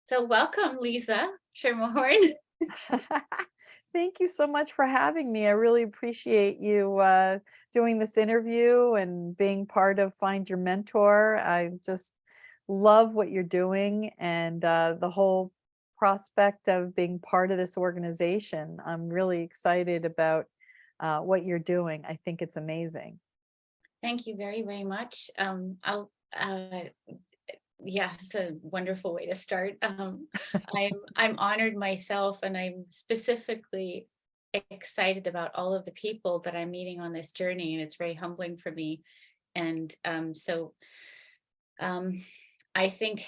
So welcome, Lisa Schermerhorn. Thank you so much for having me. I really appreciate you doing this interview and being part of Find Your Mentor. I just love what you're doing and the whole prospect of being part of this organization. I'm really excited about what you're doing. I think it's amazing. Thank you very, very much. Yes, a wonderful way to start. I'm honored myself, and I'm specifically excited about all of the people that I'm meeting on this journey, and it's very humbling for me. And um, I think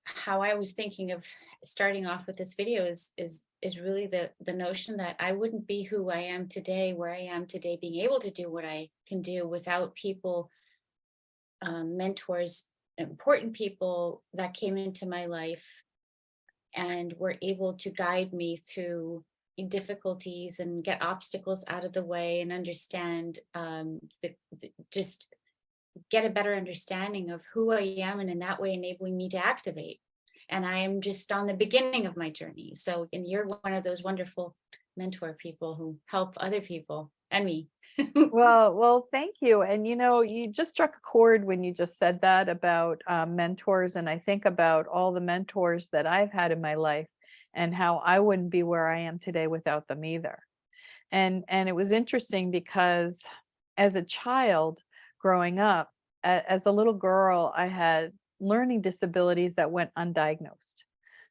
how I was thinking of starting off with this video is really the notion that I wouldn't be who I am today, where I am today, being able to do what I can do without people, mentors, important people that came into my life and were able to guide me through difficulties and get obstacles out of the way and understand, just get a better understanding of who I am, and in that way enabling me to activate. And I am just on the beginning of my journey. So, and you're one of those wonderful mentor people who help other people and me. Well, thank you. And you just struck a chord when you just said that about mentors. And I think about all the mentors that I've had in my life and how I wouldn't be where I am today without them either. And it was interesting because as a child growing up, as a little girl, I had learning disabilities that went undiagnosed.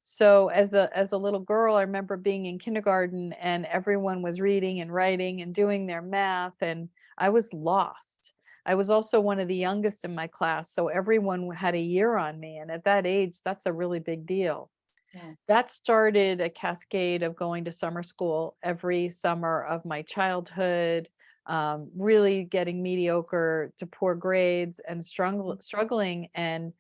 So as a little girl, I remember being in kindergarten and everyone was reading and writing and doing their math, and I was lost. I was also one of the youngest in my class, so everyone had a year on me, and at that age, that's a really big deal. Yeah. That started a cascade of going to summer school every summer of my childhood, really getting mediocre to poor grades and struggling. And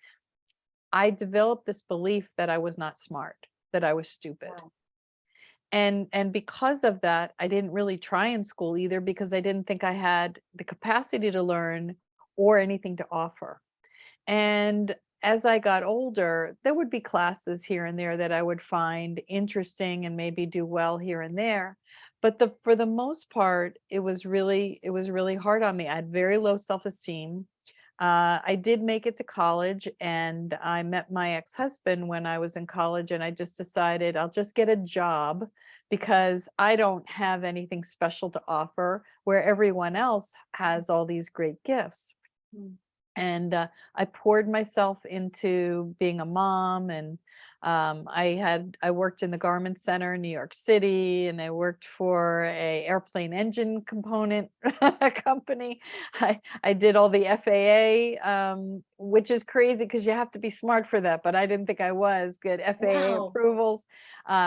I developed this belief that I was not smart, that I was stupid. Wow. And because of that, I didn't really try in school either because I didn't think I had the capacity to learn or anything to offer. And as I got older, there would be classes here and there that I would find interesting and maybe do well here and there. But for the most part, it was really hard on me. I had very low self-esteem. I did make it to college and I met my ex-husband when I was in college, and I just decided I'll just get a job because I don't have anything special to offer where everyone else has all these great gifts. Mm. And I poured myself into being a mom, and I worked in the garment center in New York City, and I worked for a airplane engine component company. I did all the FAA, which is crazy because you have to be smart for that, but I didn't think I was good. FAA Wow. approvals,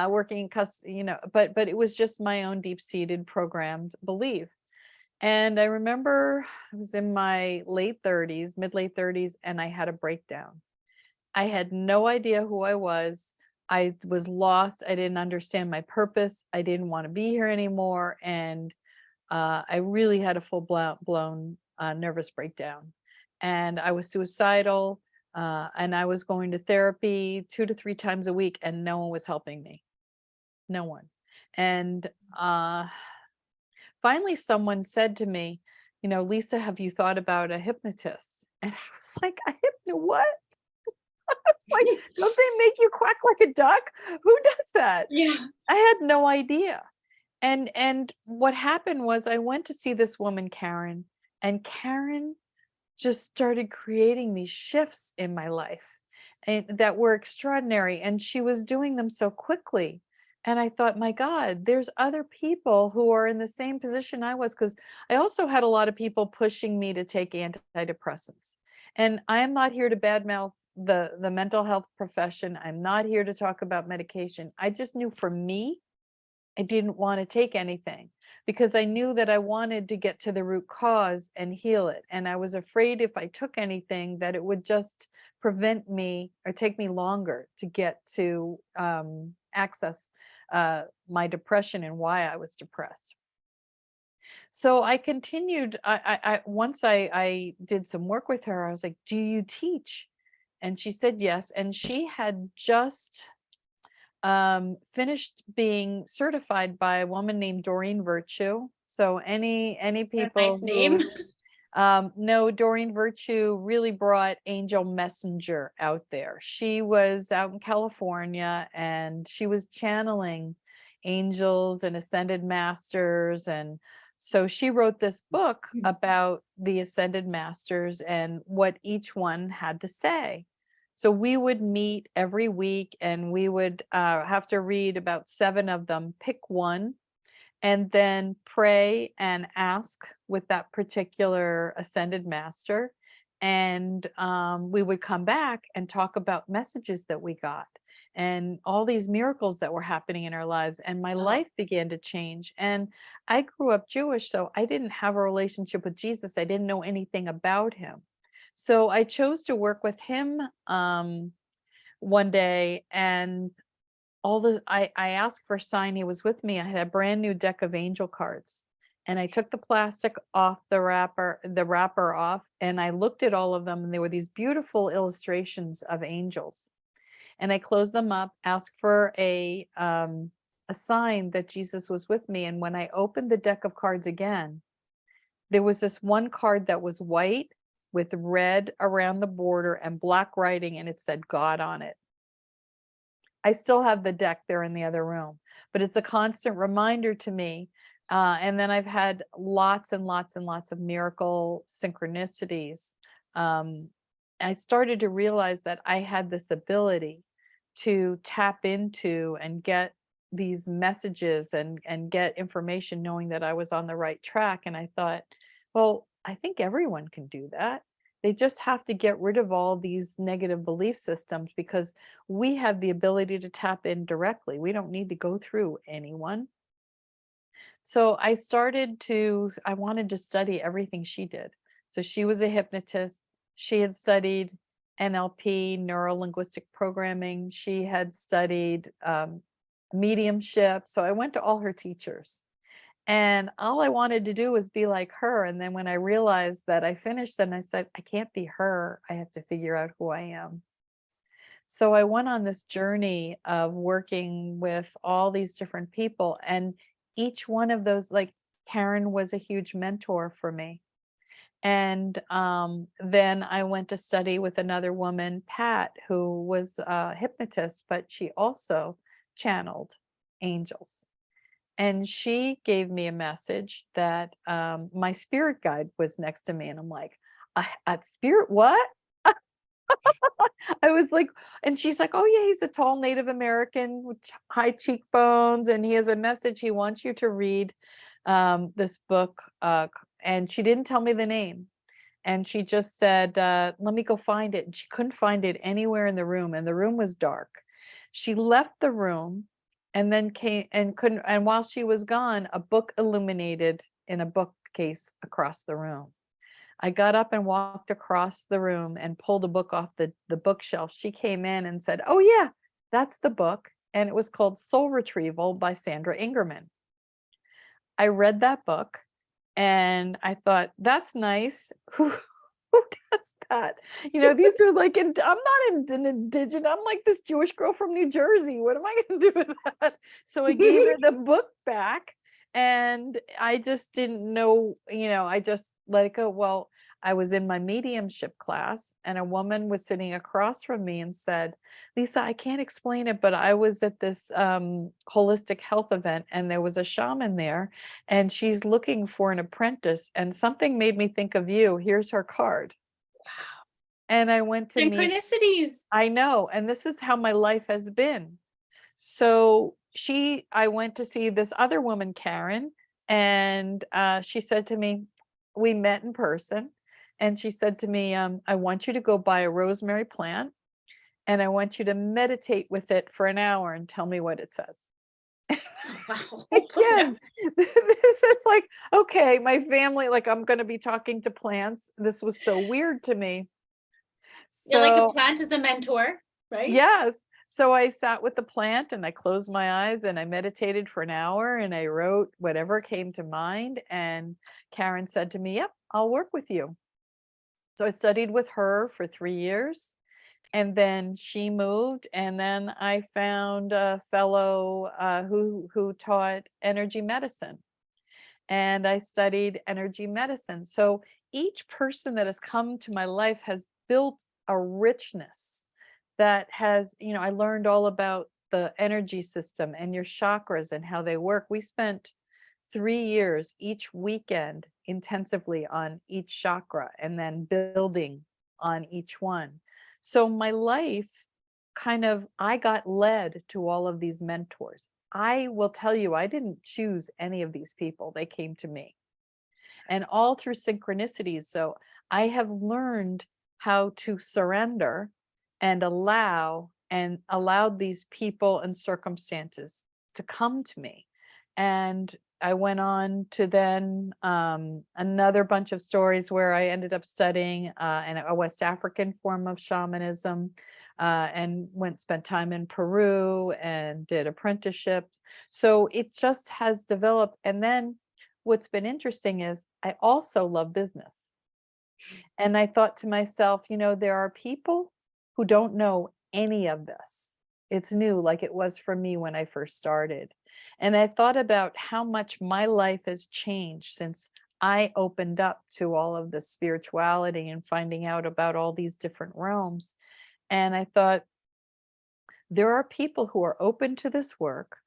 working in but it was just my own deep-seated programmed belief. And I remember I was in my late 30s, mid late 30s, and I had a breakdown. I had no idea who I was. I was lost. I didn't understand my purpose. I didn't want to be here anymore. And I really had a blown nervous breakdown. And I was suicidal. And I was going to therapy 2 to 3 times a week, and no one was helping me. No one. And finally, someone said to me, "Lisa, have you thought about a hypnotist?" And I was like, "A hypno what?" It's like, don't they make you quack like a duck? Who does that? Yeah. I had no idea. And what happened was I went to see this woman, Karen, and Karen just started creating these shifts in my life and that were extraordinary, and she was doing them so quickly. And I thought, my God, there's other people who are in the same position I was, because I also had a lot of people pushing me to take antidepressants. And I am not here to badmouth the mental health profession. I'm not here to talk about medication. I just knew for me, I didn't want to take anything because I knew that I wanted to get to the root cause and heal it. And I was afraid if I took anything that it would just prevent me or take me longer to get to access my depression and why I was depressed. So I continued. Once I did some work with her, I was like, "Do you teach?" And she said yes. And she had just finished being certified by a woman named Doreen Virtue. So any A people nice name. who no, Doreen Virtue really brought Angel Messenger out there. She was out in California and she was channeling angels and ascended masters. And so she wrote this book about the ascended masters and what each one had to say. So we would meet every week and we would have to read about 7 of them, pick one, and then pray and ask with that particular ascended master. And we would come back and talk about messages that we got and all these miracles that were happening in our lives. And my Oh, life began to change. And I grew up Jewish, so I didn't have a relationship with Jesus. I didn't know anything about him. So I chose to work with him one day, and I asked for a sign. He was with me. I had a brand new deck of angel cards. And I took the plastic off the wrapper off, and I looked at all of them, and there were these beautiful illustrations of angels. And I closed them up, asked for a sign that Jesus was with me. And when I opened the deck of cards again, there was this one card that was white with red around the border and black writing, and it said God on it. I still have the deck there in the other room, but it's a constant reminder to me. And then I've had lots and lots and lots of miracle synchronicities. Um, I started to realize that I had this ability to tap into and get these messages and get information knowing that I was on the right track. And I thought, well, I think everyone can do that. They just have to get rid of all these negative belief systems because we have the ability to tap in directly. We don't need to go through anyone. So I wanted to study everything she did. So she was a hypnotist. She had studied NLP, neuro linguistic programming. She had studied mediumship. So I went to all her teachers. And all I wanted to do was be like her. And then when I realized that I finished, then I said, I can't be her. I have to figure out who I am. So I went on this journey of working with all these different people. And each one of those, like Karen was a huge mentor for me. And then I went to study with another woman, Pat, who was a hypnotist, but she also channeled angels. And she gave me a message that my spirit guide was next to me. And I'm like, a spirit, what? I was like, and she's like, oh, yeah, he's a tall Native American with high cheekbones. And he has a message. He wants you to read this book. And she didn't tell me the name. And she just said, let me go find it. And she couldn't find it anywhere in the room. And the room was dark. She left the room and then came and couldn't. And while she was gone, a book illuminated in a bookcase across the room. I got up and walked across the room and pulled a book off the bookshelf. She came in and said, oh, yeah, that's the book. And it was called Soul Retrieval by Sandra Ingerman. I read that book and I thought, that's nice. Who does that? These are like, I'm not an indigenous. I'm like this Jewish girl from New Jersey. What am I going to do with that? So I gave her the book back and I just didn't know, I just let it go. Well, I was in my mediumship class and a woman was sitting across from me and said, Lisa, I can't explain it, but I was at this holistic health event and there was a shaman there and she's looking for an apprentice and something made me think of you. Here's her card. And I went to meet, synchronicities. I know, and this is how my life has been. So I went to see this other woman, Karen, and she said to me, we met in person. And she said to me, I want you to go buy a rosemary plant and I want you to meditate with it for an hour and tell me what it says. Oh, wow. Again, this is like, okay, my family, like I'm going to be talking to plants. This was so weird to me. Yeah, like a So, plant is a mentor, right? yes. So I sat with the plant and I closed my eyes and I meditated for an hour and I wrote whatever came to mind. And Karen said to me, yep, I'll work with you. So I studied with her for 3 years. And then she moved, and then I found a fellow who taught energy medicine, and I studied energy medicine. So each person that has come to my life has built a richness that has, I learned all about the energy system and your chakras and how they work. We spent 3 years each weekend intensively on each chakra and then building on each one. So my life I got led to all of these mentors. I will tell you, I didn't choose any of these people. They came to me, and all through synchronicities. So I have learned how to surrender and allowed these people and circumstances to come to me. And I went on to then another bunch of stories where I ended up studying a West African form of shamanism, and spent time in Peru and did apprenticeships. So it just has developed. And then what's been interesting is I also love business. And I thought to myself, there are people who don't know any of this. It's new, like it was for me when I first started. And I thought about how much my life has changed since I opened up to all of the spirituality and finding out about all these different realms. And I thought, there are people who are open to this work,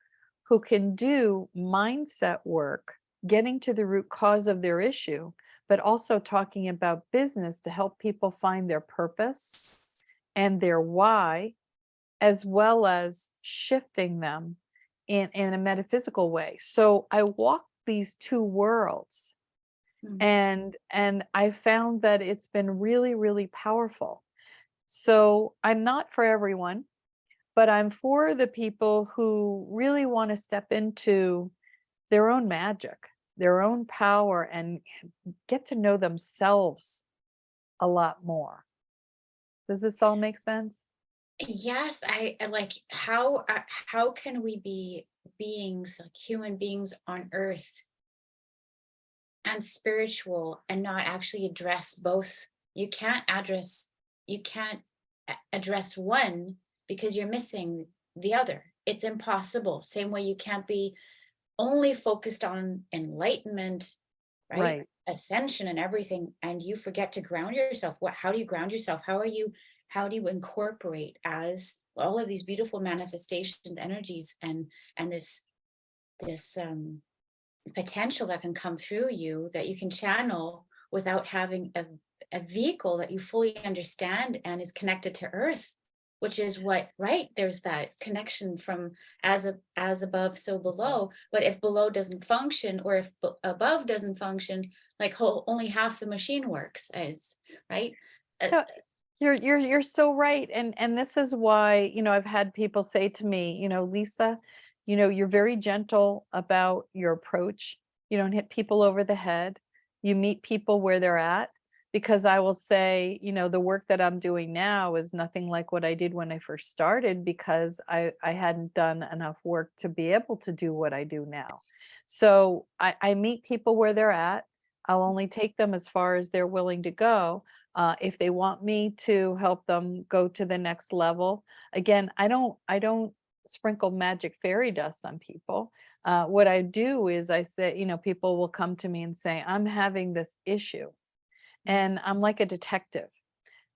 who can do mindset work, getting to the root cause of their issue, but also talking about business to help people find their purpose and their why, as well as shifting them in a metaphysical way. So I walk these two worlds, Mm. and I found that it's been really, really powerful. So I'm not for everyone, but I'm for the people who really want to step into their own magic, their own power, and get to know themselves a lot more. Does this all make sense? Yes, I like how can we be beings, like human beings on earth and spiritual and not actually address both? You can't address one because you're missing the other. It's impossible. Same way you can't be only focused on enlightenment, right? Right. Ascension and everything, and you forget to ground yourself. How do you ground yourself? How do you incorporate as all of these beautiful manifestations, energies, and this potential that can come through you that you can channel without having a vehicle that you fully understand and is connected to earth, which is what, right, there's that connection from as above so below. But if below doesn't function, or if above doesn't function, like only half the machine works, is right. Uh, So you're so right. And this is why, I've had people say to me, Lisa, you're very gentle about your approach. You don't hit people over the head. You meet people where they're at. Because I will say, the work that I'm doing now is nothing like what I did when I first started, because I hadn't done enough work to be able to do what I do now. So I meet people where they're at. I'll only take them as far as they're willing to go. If they want me to help them go to the next level, again, I don't sprinkle magic fairy dust on people. What I do is I say, people will come to me and say, I'm having this issue, and I'm like a detective.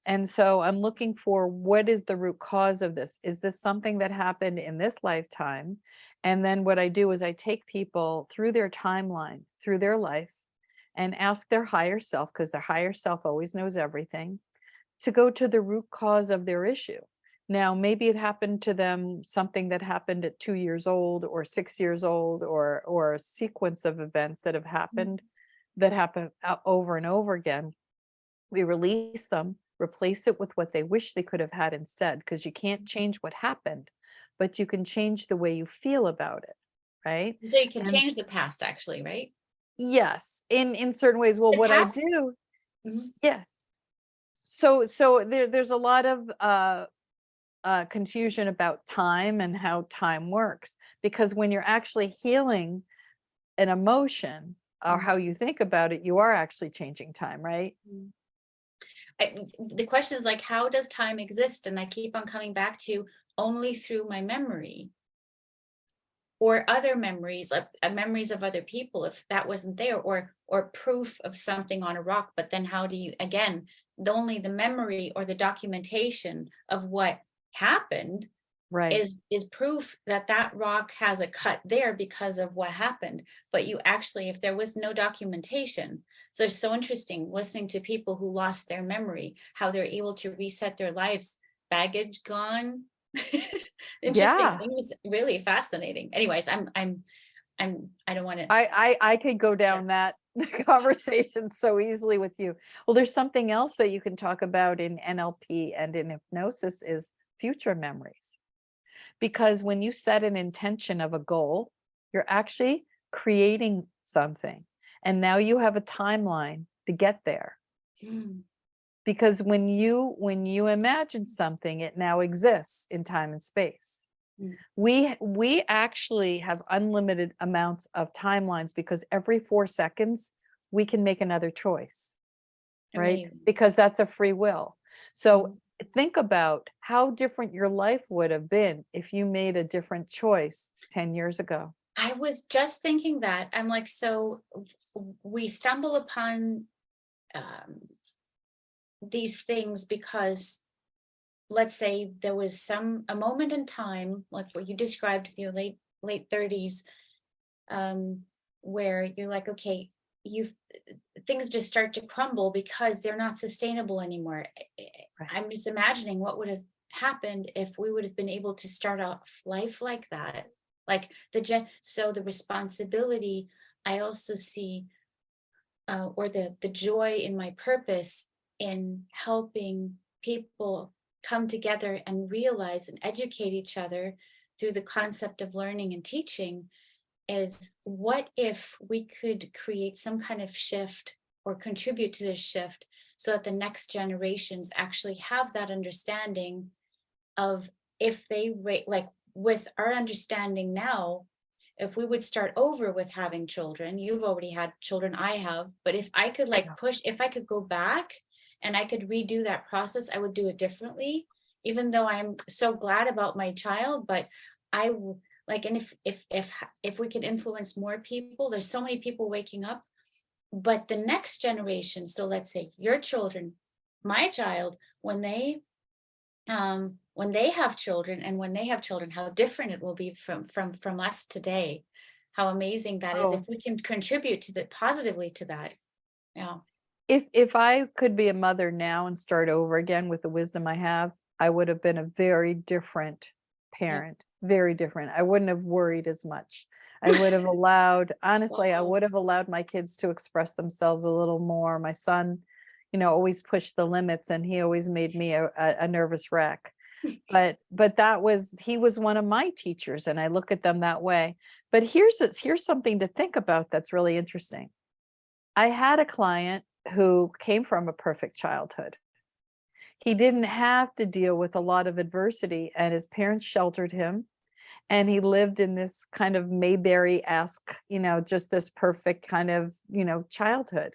And so I'm looking for, what is the root cause of this? Is this something that happened in this lifetime? And then what I do is I take people through their timeline, through their life, and ask their higher self, because their higher self always knows everything, to go to the root cause of their issue. Now, maybe it happened to them, something that happened at 2 years old or 6 years old, or a sequence of events that have happened, over and over again. We release them, replace it with what they wish they could have had instead, because you can't change what happened, but you can change the way you feel about it, right? they can And change the past, actually, right? yes, in certain ways. Well, The what I past. do, Mhm. yeah. So there's a lot of confusion about time and how time works, because when you're actually healing an emotion or Mhm. how you think about it, you are actually changing time, right? Mhm. the question is like, how does time exist? And I keep on coming back to only through my memory or other memories, like memories of other people, if that wasn't there, or proof of something on a rock. But then how do you, again, only the memory or the documentation of what happened Right. is proof that that rock has a cut there because of what happened. But you actually, if there was no documentation, so it's so interesting listening to people who lost their memory, how they're able to reset their lives, baggage gone. Interesting Yeah. things, really fascinating. Anyways, I don't want to. I could go Yeah. down that conversation so easily with you. Well, there's something else that you can talk about in NLP and in hypnosis is future memories. Because when you set an intention of a goal, you're actually creating something. And now you have a timeline to get there. Mm, Because when you imagine something, it now exists in time and space. mm, We actually have unlimited amounts of timelines because every 4 seconds we can make another choice, right? amazing. Because that's a free will. So Mm. think about how different your life would have been if you made a different choice 10 years ago. I was just thinking that. I'm like, so we stumble upon um, these things because, let's say there was a moment in time like what you described with your late 30s, um, where you're like, okay, you things just start to crumble because they're not sustainable anymore. Right. I'm just imagining what would have happened if we would have been able to start off life like that. Like so the responsibility, I also see, or the joy in my purpose in helping people come together and realize and educate each other through the concept of learning and teaching is, what if we could create some kind of shift or contribute to this shift so that the next generations actually have that understanding of, if they like, with our understanding now, if we would start over with having children, you've already had children, I have, but if I could like Yeah. push, if I could go back and I could redo that process, I would do it differently, even though I'm so glad about my child. But like, and if we could influence more people, there's so many people waking up, but the next generation, so let's say your children, my child, when they have children, and when they have children, how different it will be from us today. How amazing that is if Oh, we can contribute to that positively to that. Yeah. if I could be a mother now and start over again with the wisdom I have, I would have been a very different Yeah. parent, very different. I wouldn't have worried as much. I would have allowed, honestly, I Wow. would have allowed my kids to express themselves a little more. My son, always pushed the limits and he always made me a nervous wreck. But he was one of my teachers and I look at them that way. But here's something to think about that's really interesting. I had a client who came from a perfect childhood. He didn't have to deal with a lot of adversity, and his parents sheltered him. And he lived in this kind of Mayberry-esque, just this perfect kind of, childhood.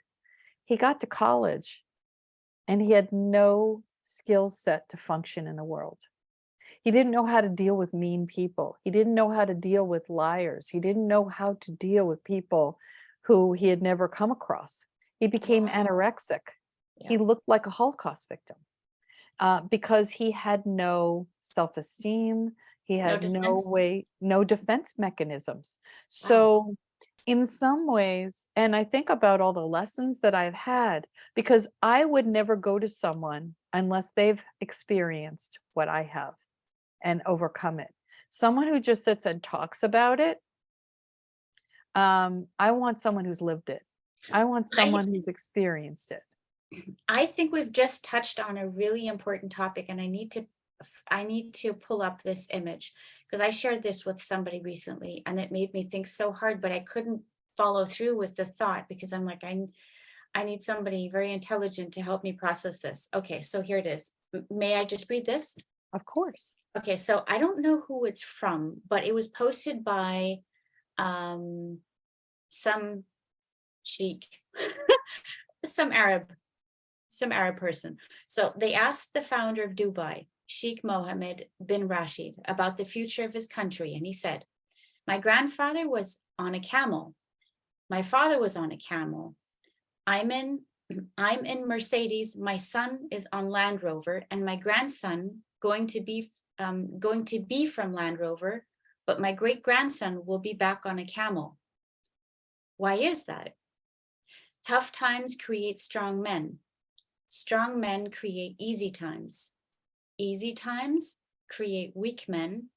He got to college and he had no skill set to function in the world. He didn't know how to deal with mean people. He didn't know how to deal with liars. He didn't know how to deal with people who he had never come across. He became Wow. anorexic. Yeah. He looked like a Holocaust victim because he had no self-esteem. He No had defense. no defense mechanisms. Wow. So in some ways, and I think about all the lessons that I've had, because I would never go to someone unless they've experienced what I have and overcome it. Someone who just sits and talks about it, I want someone who's lived it. I want I someone who's experienced it. I think we've just touched on a really important topic, and I need to pull up this image because I shared this with somebody recently and it made me think so hard, but I couldn't follow through with the thought because I'm like, I need somebody very intelligent to help me process this. Okay, so here it is. May I just read this? Of course. Okay, so I don't know who it's from, but it was posted by um some sheik, some Arab. some Arab person. So they asked the founder of Dubai, Sheikh Mohammed bin Rashid, about the future of his country. And he said, my grandfather was on a camel. My father was on a camel. I'm in Mercedes. My son is on Land Rover, and my grandson going to be from Land Rover, but my great grandson will be back on a camel. Why is that? Tough times create strong men. Strong men create easy times. Easy times create weak men,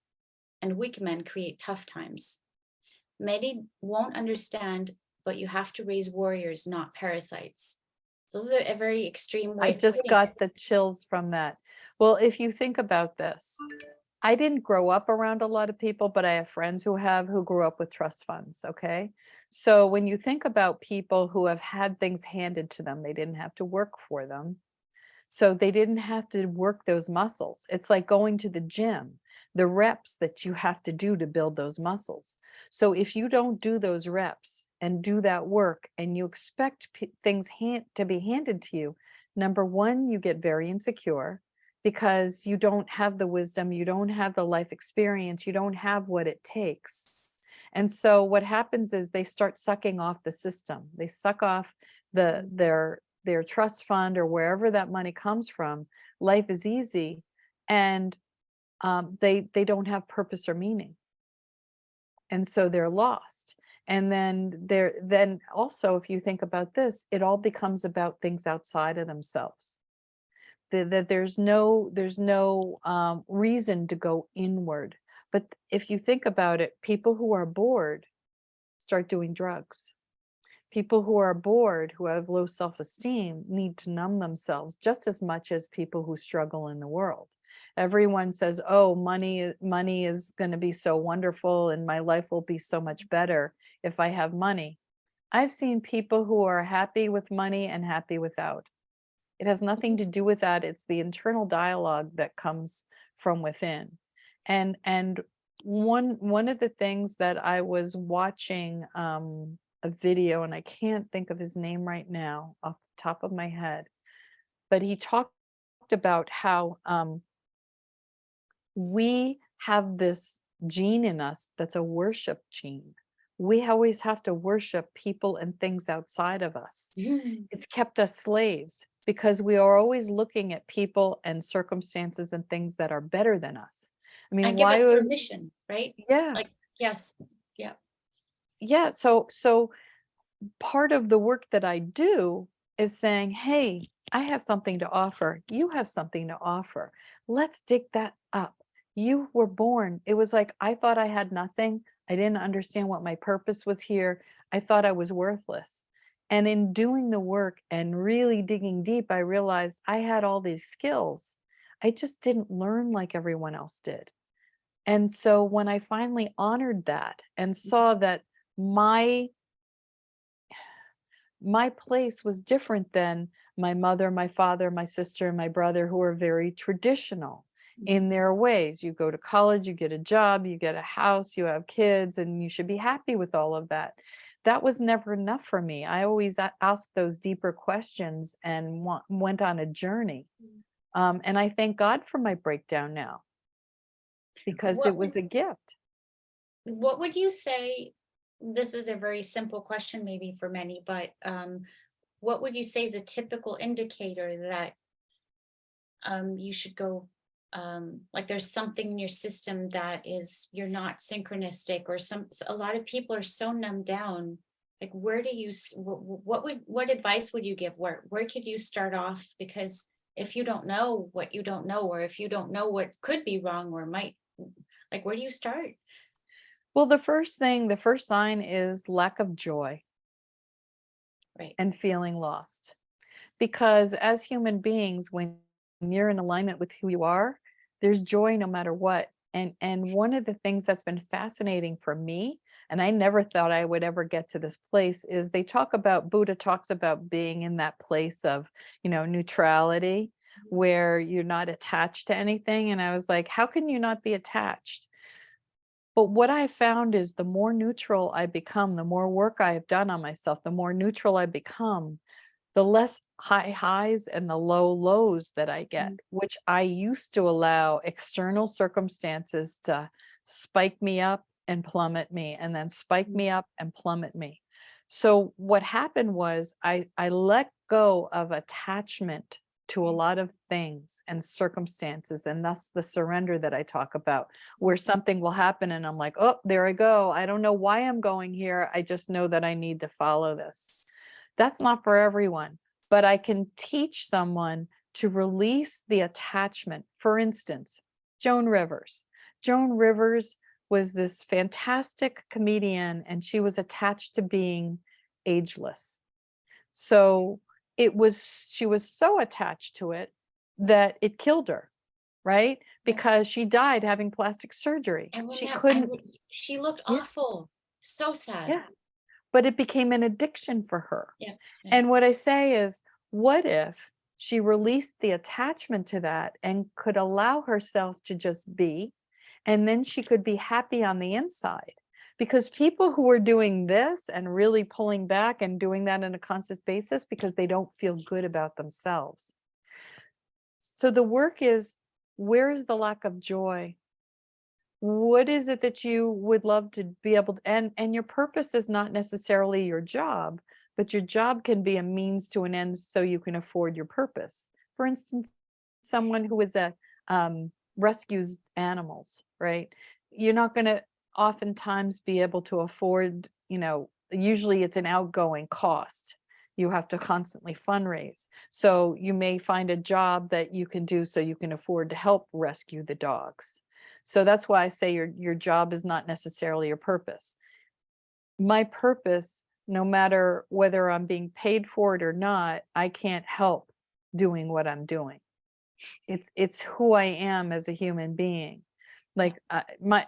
and weak men create tough times. Many won't understand, but you have to raise warriors, not parasites. So this is a very extreme way I of just putting it. got the chills from that. Well, if you think about this, I didn't grow up around a lot of people, but I have friends who grew up with trust funds. Okay. So when you think about people who have had things handed to them, they didn't have to work for them. So they didn't have to work those muscles. It's like going to the gym, the reps that you have to do to build those muscles. So if you don't do those reps and do that work and you expect things to be handed to you, number one, you get very insecure because you don't have the wisdom, you don't have the life experience, you don't have what it takes. And so what happens is they start sucking off the system. They suck off their trust fund or wherever that money comes from. Life is easy, and they don't have purpose or meaning, and so they're lost. And then also, if you think about this, it all becomes about things outside of themselves. That there's no reason to go inward. But if you think about it, people who are bored start doing drugs. People who are bored, who have low self-esteem, need to numb themselves just as much as people who struggle in the world. Everyone says, oh, money is going to be so wonderful and my life will be so much better if I have money. I've seen people who are happy with money and happy without. It has nothing to do with that. It's the internal dialogue that comes from within. And one of the things that I was watching a video, and I can't think of his name right now off the top of my head, but he talked about how we have this gene in us that's a worship gene. We always have to worship people and things outside of us. It's kept us slaves because we are always looking at people and circumstances and things that are better than us. I mean, And give why us was, permission, right? yeah, Like, yes, yeah. yeah. So part of the work that I do is saying, hey, I have something to offer. You have something to offer. Let's dig that up. You were born. It was like, I thought I had nothing. I didn't understand what my purpose was here. I thought I was worthless. And in doing the work and really digging deep, I realized I had all these skills. I just didn't learn like everyone else did. And so when I finally honored that and saw that my my place was different than my mother, my father, my sister, and my brother, who are very traditional in their ways. You go to college, you get a job, you get a house, you have kids, and you should be happy with all of that. That was never enough for me. I always asked those deeper questions and went on a journey. And I thank God for my breakdown now because it What was would a gift. what would you say? This is a very simple question, maybe for many, but what would you say is a typical indicator that you should go, like there's something in your system that is you're not synchronistic, or a lot of people are so numbed down. Like, where do you what advice would you give? Where could you start off? Because if you don't know what you don't know, or if you don't know what could be wrong or might, like, where do you start? Well, the first sign is lack of joy Right. and feeling lost. Because as human beings, when you're in alignment with who you are, there's joy no matter what. And one of the things that's been fascinating for me, and I never thought I would ever get to this place, is Buddha talks about being in that place of, neutrality, where you're not attached to anything. And I was like, how can you not be attached? But what I found is the more neutral I become, the more work I have done on myself, the more neutral I become, the less high highs and the low lows that I get, Mm, which I used to allow external circumstances to spike me up and plummet me, and then spike mm, me up and plummet me. So what happened was I let go of attachment to a mm, lot of things and circumstances, and that's the surrender that I talk about, where mm, something will happen and I'm like, oh, there I go. I don't know why I'm going here. I just know that I need to follow this. That's not for everyone, but I can teach someone to release the attachment. For instance, Joan Rivers. Joan Rivers was this fantastic comedian, and she was attached to being ageless. So she was so attached to it that it killed her, right? yeah. Because she died having plastic surgery. And when She that, couldn't, she looked yeah, awful, so sad. yeah. But it became an addiction for her. Yeah, yeah. And what I say is, what if she released the attachment to that and could allow herself to just be, and then she could be happy on the inside? Because people who are doing this and really pulling back and doing that on a constant basis because they don't feel good about themselves. So the work is, where is the lack of joy? What is it that you would love to be able to, and your purpose is not necessarily your job, but your job can be a means to an end so you can afford your purpose. For instance, someone who is a rescues animals, right? You're not going to oftentimes be able to afford, usually it's an outgoing cost. You have to constantly fundraise. So you may find a job that you can do so you can afford to help rescue the dogs. So that's why I say your job is not necessarily your purpose. My purpose, no matter whether I'm being paid for it or not, I can't help doing what I'm doing. It's who I am as a human being. Yeah. Like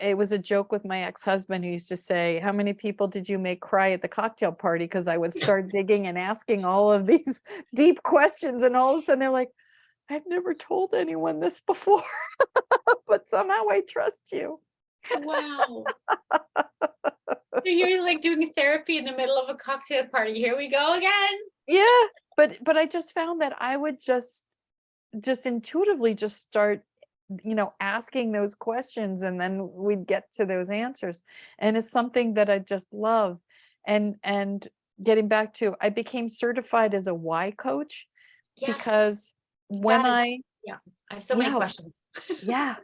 it was a joke with my ex-husband who used to say, "How many people did you make cry at the cocktail party?" Because I would start digging and asking all of these deep questions, and all of a sudden they're like, "I've never told anyone this before." But somehow I trust you. Wow. So you're like doing therapy in the middle of a cocktail party. Here we go again. Yeah, but I just found that I would just intuitively just start, asking those questions, and then we'd get to those answers. And it's something that I just love. And getting back to, I became certified as a why coach Yes, because when that is, I, yeah. I have so many yeah, questions. yeah.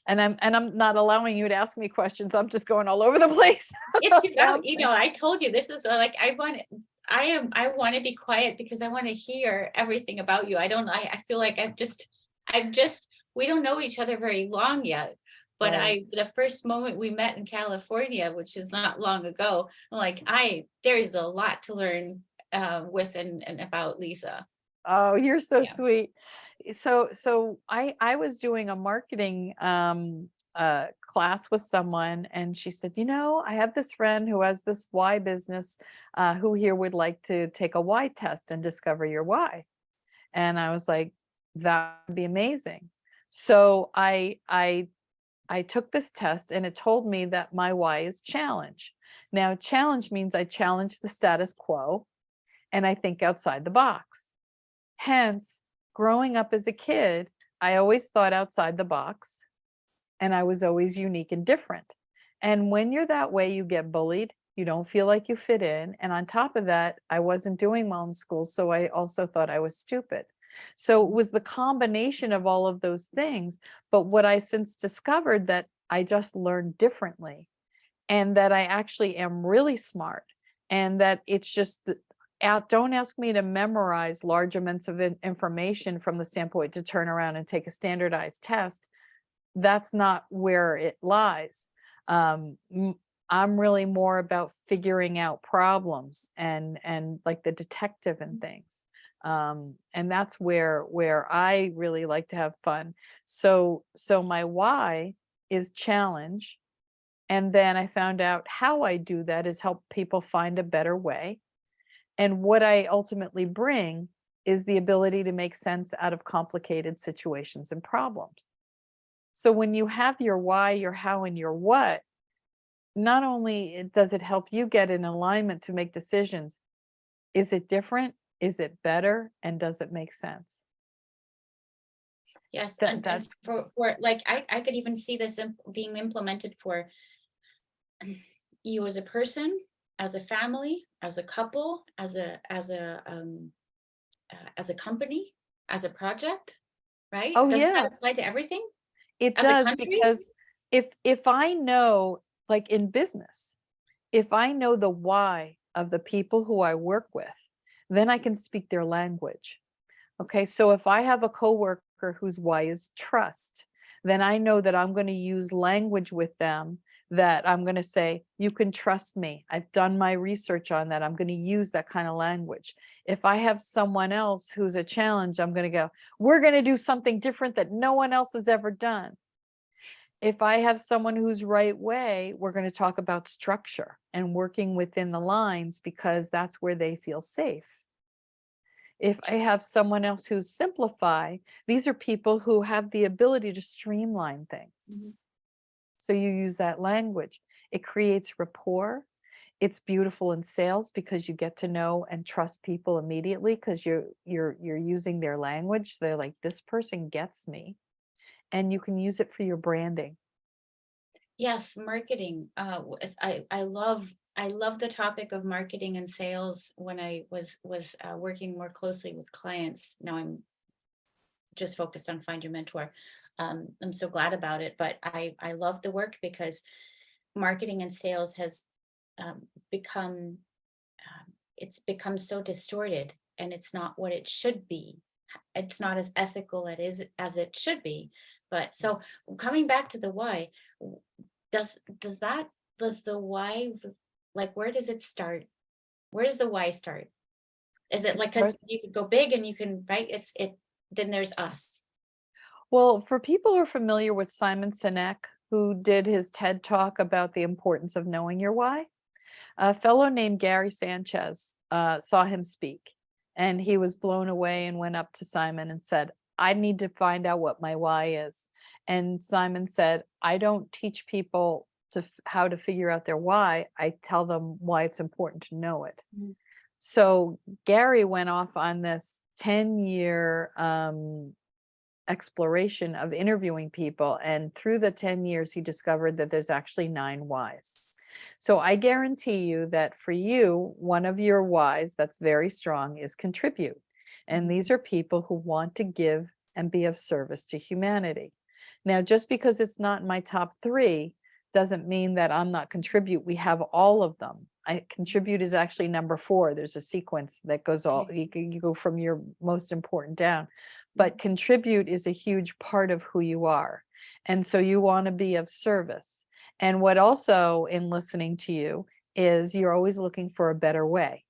And I'm not allowing you to ask me questions. I'm just going all over the place. It's about, Bouncing. I told you this is like I want to be quiet because I want to hear everything about you. I feel like I've just we don't know each other very long yet. But Right. the first moment we met in California, which is not long ago, I'm like, there's a lot to learn with and about Lisa. Oh, you're so Yeah. sweet. So I was doing a marketing class with someone, and she said, I have this friend who has this why business, who here would like to take a why test and discover your why. And I was like, that would be amazing. So I took this test, and it told me that my why is challenge. Now, challenge means I challenge the status quo and I think outside the box. Hence, growing up as a kid, I always thought outside the box, and I was always unique and different. And when you're that way, you get bullied. You don't feel like you fit in. And on top of that, I wasn't doing well in school. So I also thought I was stupid. So it was the combination of all of those things. But what I since discovered, that I just learned differently, and that I actually am really smart, and that it's just don't ask me to memorize large amounts of information from the standpoint to turn around and take a standardized test. That's not where it lies. I'm really more about figuring out problems and like the detective and things. And that's where I really like to have fun. So my why is challenge. And then I found out how I do that is help people find a better way. And what I ultimately bring is the ability to make sense out of complicated situations and problems. So when you have your why, your how, and your what, not only does it help you get in alignment to make decisions, is it different? Is it better? And does it make sense? Yes, and That's for like I could even see this being implemented for you as a person, as a family, as a couple, as a company, as a project, right? oh Doesn't that yeah, apply to everything? it As a does, country? because if I know, like in business, if I know the why of the people who I work with, then I can speak their language. Okay, so if I have a coworker whose why is trust, then I know that I'm going to use language with them, that I'm going to say, you can trust me. I've done my research on that. I'm going to use that kind of language. If I have someone else who's a challenge, I'm going to go, we're going to do something different that no one else has ever done. If I have someone who's right way, we're going to talk about structure and working within the lines because that's where they feel safe. If I have someone else who's simplify, these are people who have the ability to streamline things. Mhm. So you use that language. It creates rapport. It's beautiful in sales because you get to know and trust people immediately because you're using their language. They're like, this person gets me. And you can use it for your branding. Yes, marketing. I love the topic of marketing and sales when I was working more closely with clients. Now I'm just focused on Find Your Mentor. I'm so glad about it, but I love the work because marketing and sales has become it's become so distorted, and it's not what it should be. It's not as ethical as it should be. But so coming back to the why, w- does that does the why like where does it start? Where does the why start? Is it It like because starts you could go big and you can right? It then there's us. Well, for people who are familiar with Simon Sinek, who did his TED talk about the importance of knowing your why, a fellow named Gary Sanchez saw him speak, and he was blown away and went up to Simon and said, I need to find out what my why is. And Simon said, I don't teach people how to figure out their why. I tell them why it's important to know it. Mhm. So Gary went off on this 10-year exploration of interviewing people. And through the 10 years, he discovered that there's actually 9 whys. So I guarantee you that for you, one of your whys that's very strong is contribute. And Mhm. these are people who want to give and be of service to humanity. Now, just because it's not in my top 3 doesn't mean that I'm not contribute. We have all of them. I contribute is actually number 4. There's a sequence that goes all Okay. you go from your most important down, but Mhm. contribute is a huge part of who you are. And so you want to be of service. And what also in listening to you is you're always looking for a better way,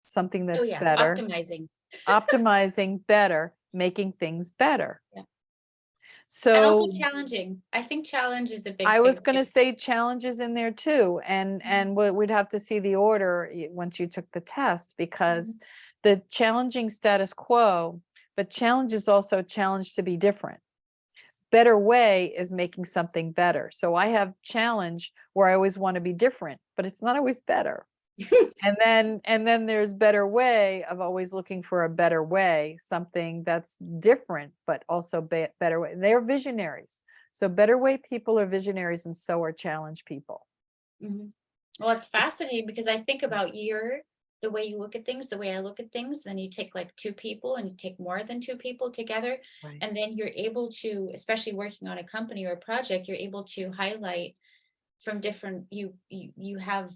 something Oh that's yeah, better, optimizing. optimizing better, making things better. Yeah. And also So challenging. I think challenge is a big I was thing going too. to say challenges in there too, and Mhm. we'd have to see the order once you took the test, because Mhm. the challenging status quo, but challenge is also challenge to be different. Better way is making something better. So I have challenge where I always want to be different, but it's not always better. And then there's better way of always looking for a better way, something that's different, but also better way. They're visionaries. So better way people are visionaries, and so are challenge people. Mhm. Well, it's fascinating because I think about the way you look at things, the way I look at things, then you take like 2 people and you take more than 2 people together, Right. and then you're able to, especially working on a company or a project, you're able to highlight from different you have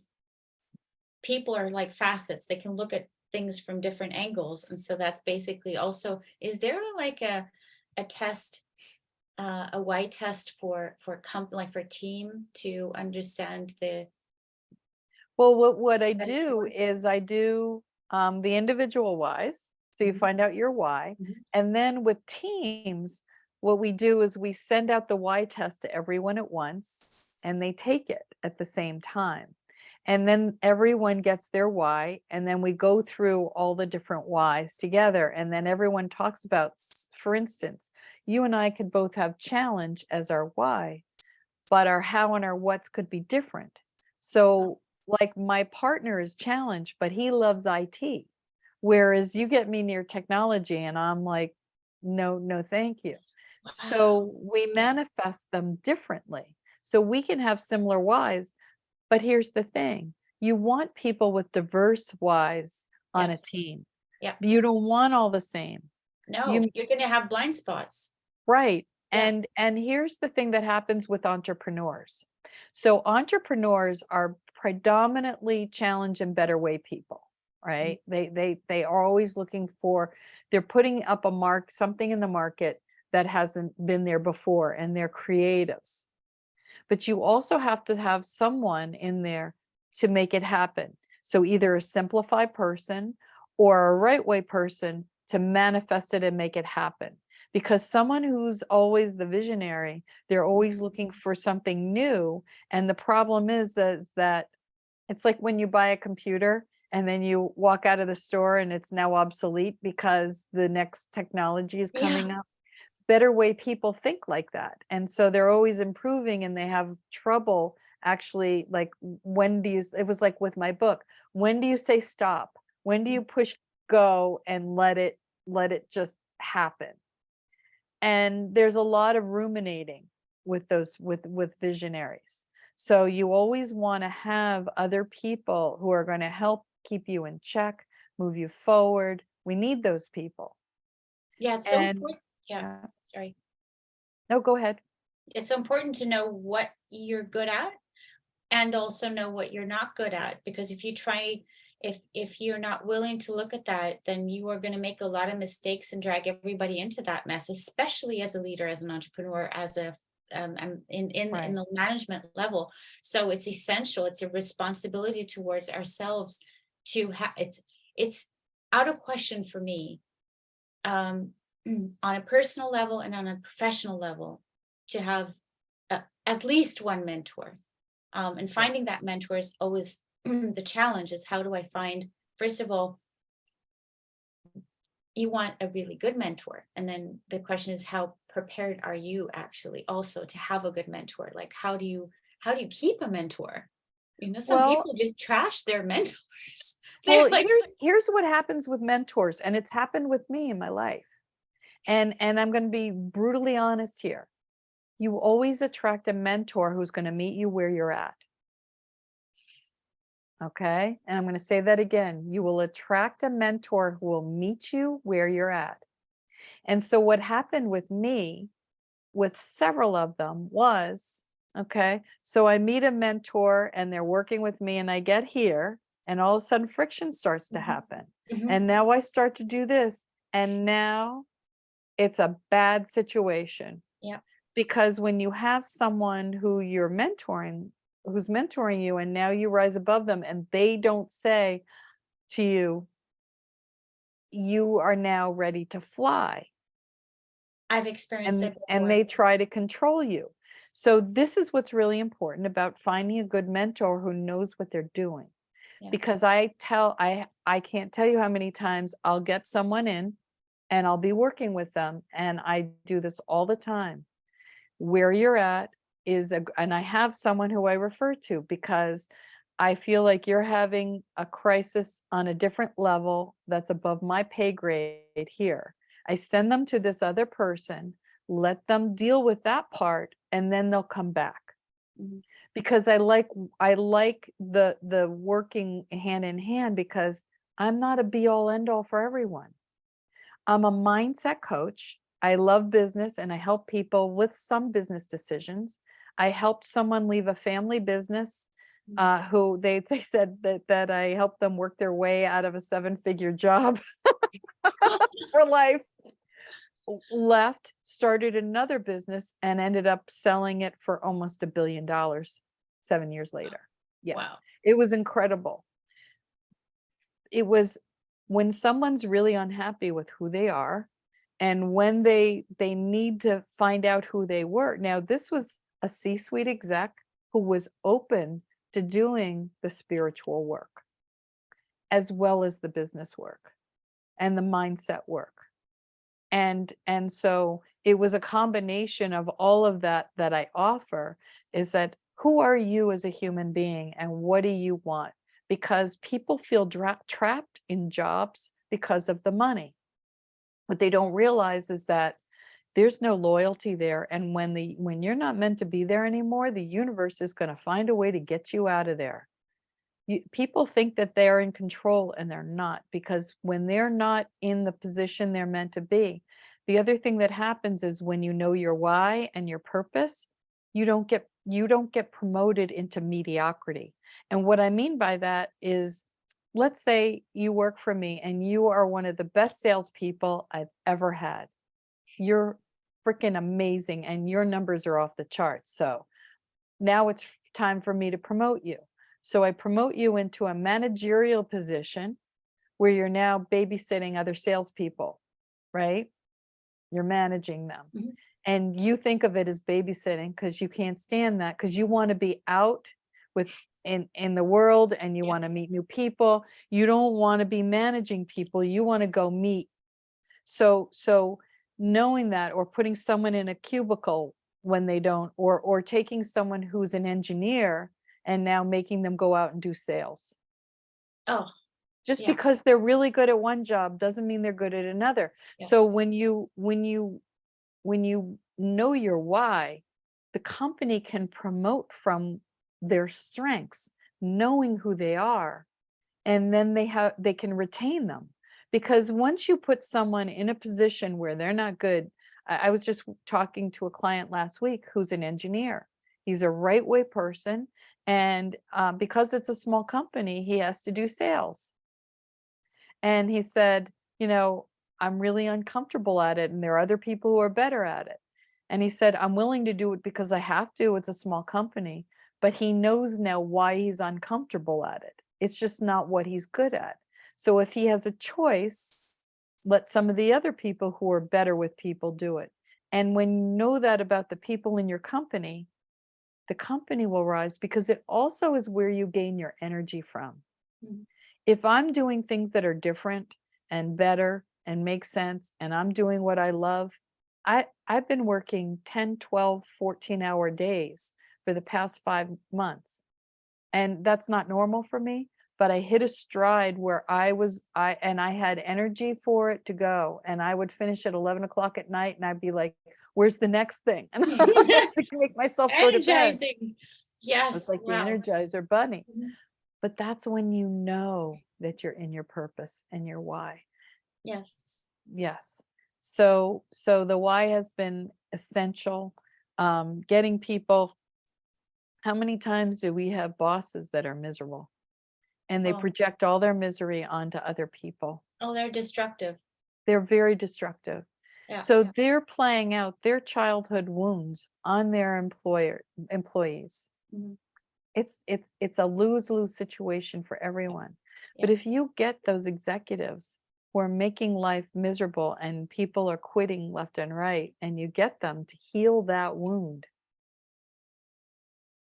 people are like facets. They can look at things from different angles, and so that's basically also is there like a test a Y test for like for team to understand Well, what I the do mentor? is I do the individual whys. So you Mhm, find out your why. mhm. And then with teams, what we do is we send out the why test to everyone at once, and they take it at the same time. And then everyone gets their why. And then we go through all the different whys together. And then everyone talks about, for instance, you and I could both have challenge as our why, but our how and our whats could be different. Oh, So, like my partner is challenged, but he loves IT. Whereas you get me near technology and I'm like, no, no, thank you. Wow. So we manifest them differently. So we can have similar whys, but here's the thing. You want people with diverse whys on a Yes. team. Yeah. You don't want all the same. No, You you're going to have blind spots. right. Yeah. And here's the thing that happens with entrepreneurs. So entrepreneurs are predominantly challenge and better way people, Mhm. right? They are always looking for, they're putting up a mark, something in the market that hasn't been there before, and they're creatives. But you also have to have someone in there to make it happen. So either a simplified person or a right way person to manifest it and make it happen. Because someone who's always the visionary, they're always looking for something new. And the problem is that it's like when you buy a computer and then you walk out of the store and it's now obsolete because the next technology is Yeah. coming up. Better way people think like that. And so they're always improving and they have trouble actually, like, when do you, it was like with my book, when do you say stop? When do you push go and let it just happen? And there's a lot of ruminating with those with visionaries. So you always want to have other people who are going to help keep you in check, move you forward. We need those people. Yeah. It's so And important. Yeah. yeah, Sorry. no, go ahead. It's so important to know what you're good at and also know what you're not good at, because if you try, if you're not willing to look at that, then you are going to make a lot of mistakes and drag everybody into that mess, especially as a leader, as an entrepreneur, as a in Right. the management level. So it's essential, it's a responsibility towards ourselves to have, it's out of question for me, um on a personal level and on a professional level, to have at least one mentor. And finding Yes. that mentor is always the challenge. Is how do I find, first of all, you want a really good mentor. And then the question is, how prepared are you actually also to have a good mentor? Like, how do you keep a mentor? Some Well, people just trash their mentors. They're well, like, here's what happens with mentors, and it's happened with me in my life. And I'm going to be brutally honest here. You always attract a mentor who's going to meet you where you're at. Okay? And I'm going to say that again. You will attract a mentor who will meet you where you're at. And so what happened with me, with several of them, was, okay, so I meet a mentor and they're working with me and I get here and all of a sudden friction starts to mhm, happen. mhm, And now I start to do this. And now it's a bad situation, yeah, because when you have someone who you're mentoring, who's mentoring you, and now you rise above them and they don't say to you, you are now ready to fly, I've experienced and it before. they try to control you. So this is what's really important about finding a good mentor who knows what they're doing. Yeah. Because I can't tell you how many times I'll get someone in and I'll be working with them, and I do this all the time. Where you're at is and I have someone who I refer to because I feel like you're having a crisis on a different level that's above my pay grade here. I send them to this other person, let them deal with that part, and then they'll come back. Mhm. Because I like the working hand in hand, because I'm not a be all end all for everyone. I'm a mindset coach. I love business and I help people with some business decisions. I helped someone leave a family business, Mhm. who they said that I helped them work their way out of a seven-figure job for life. Left, started another business, and ended up selling it for almost $1 billion 7 years later. Yeah, Wow. it was incredible. It was when someone's really unhappy with who they are, and when they need to find out who they were. Now, this was a C-suite exec who was open to doing the spiritual work as well as the business work and the mindset work. And so it was a combination of all of that that I offer, is that who are you as a human being and what do you want? Because people feel trapped in jobs because of the money. What they don't realize is that there's no loyalty there. And when you're not meant to be there anymore, the universe is going to find a way to get you out of there. People think that they're in control, and they're not, because when they're not in the position they're meant to be, the other thing that happens is when you know your why and your purpose, you don't get promoted into mediocrity. And what I mean by that is, let's say you work for me and you are one of the best salespeople I've ever had. You're freaking amazing and your numbers are off the charts. So now it's time for me to promote you. So I promote you into a managerial position where you're now babysitting other salespeople, right? You're managing them. Mhm. And you think of it as babysitting because you can't stand that, because you want to be out in the world, and you Yeah. want to meet new people. You don't want to be managing people. You want to go meet. So knowing that, or putting someone in a cubicle when they don't, or taking someone who's an engineer and now making them go out and do sales. Oh, Just yeah. because they're really good at one job doesn't mean they're good at another. Yeah. So when you know your why, the company can promote from their strengths, knowing who they are, and then they can retain them. Because once you put someone in a position where they're not good, I was just talking to a client last week who's an engineer. He's a right way person, and because it's a small company, he has to do sales. And he said, I'm really uncomfortable at it, and there are other people who are better at it. And he said, I'm willing to do it because I have to. It's a small company. But he knows now why he's uncomfortable at it. It's just not what he's good at. So if he has a choice, let some of the other people who are better with people do it. And when you know that about the people in your company, the company will rise, because it also is where you gain your energy from. Mhm. If I'm doing things that are different and better and make sense, and I'm doing what I love, I've been working 10, 12, 14-hour days for the past 5 months. And that's not normal for me, but I hit a stride where I had energy for it to go. And I would finish at 11 o'clock at night, and I'd be like, where's the next thing? And I had to make myself go to bed. Energizing. It's Yes. like the Wow. Energizer bunny. Mhm. But that's when you know that you're in your purpose and your why. Yes. Yes. So the why has been essential. Getting people. How many times do we have bosses that are miserable, and they Oh, project all their misery onto other people? oh, they're destructive. They're very destructive. Yeah. So they're playing out their childhood wounds on their employees. Mhm. It's a lose-lose situation for everyone. But Yeah. if you get those executives who are making life miserable and people are quitting left and right, and you get them to heal that wound,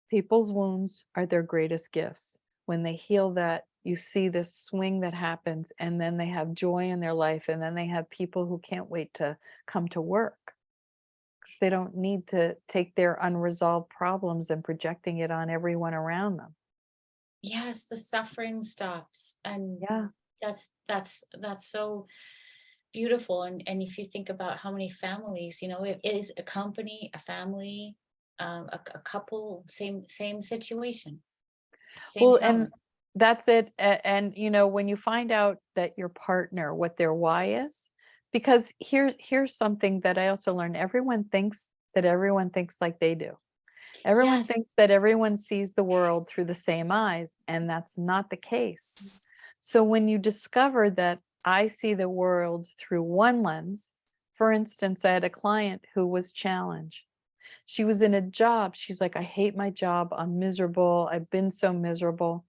people's wounds are their greatest gifts. When they heal that, you see this swing that happens, and then they have joy in their life, and then they have people who can't wait to come to work, because they don't need to take their unresolved problems and projecting it on everyone around them. Yes, the suffering stops. And Yeah. that's so beautiful. And if you think about how many families, it is a company, a family, a couple, same situation, same Well, problem. and that's it. And when you find out that your partner, what their why is, because here's something that I also learned. Everyone thinks that everyone thinks like they do. Everyone Yes. thinks that everyone sees the world through the same eyes, and that's not the case. So when you discover that I see the world through one lens, for instance, I had a client who was challenged. She was in a job. She's like, I hate my job. I'm miserable. I've been so miserable.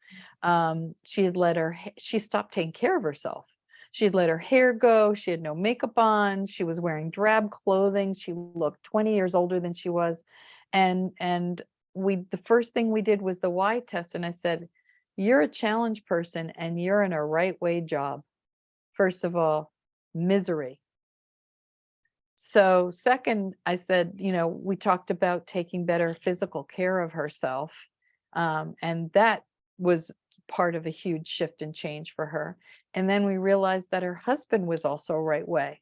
She stopped taking care of herself. She had let her hair go. She had no makeup on. She was wearing drab clothing. She looked 20 years older than she was. And the first thing we did was the why test. And I said, you're a challenge person and you're in a right way job. First of all, misery. So second, I said, we talked about taking better physical care of herself. And that was part of a huge shift and change for her. And then we realized that her husband was also right way.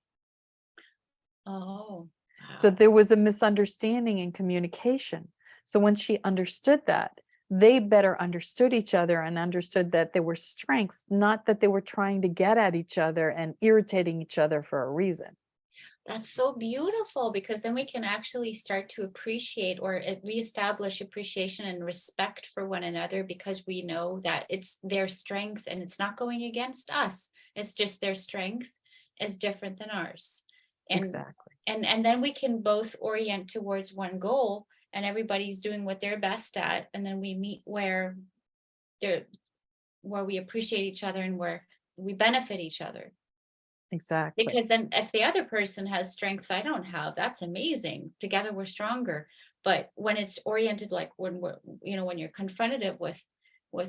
Oh, So wow. there was a misunderstanding in communication. So when she understood that, they better understood each other and understood that there were strengths, not that they were trying to get at each other and irritating each other for a reason. That's so beautiful, because then we can actually start to appreciate or reestablish appreciation and respect for one another, because we know that it's their strength and it's not going against us. It's just their strength is different than ours. And Exactly. and then we can both orient towards one goal, and everybody's doing what they're best at, and then we meet they're where we appreciate each other and where we benefit each other. Exactly. Because then if the other person has strengths I don't have, that's amazing. Together we're stronger. But when it's oriented, like when when you're confronted with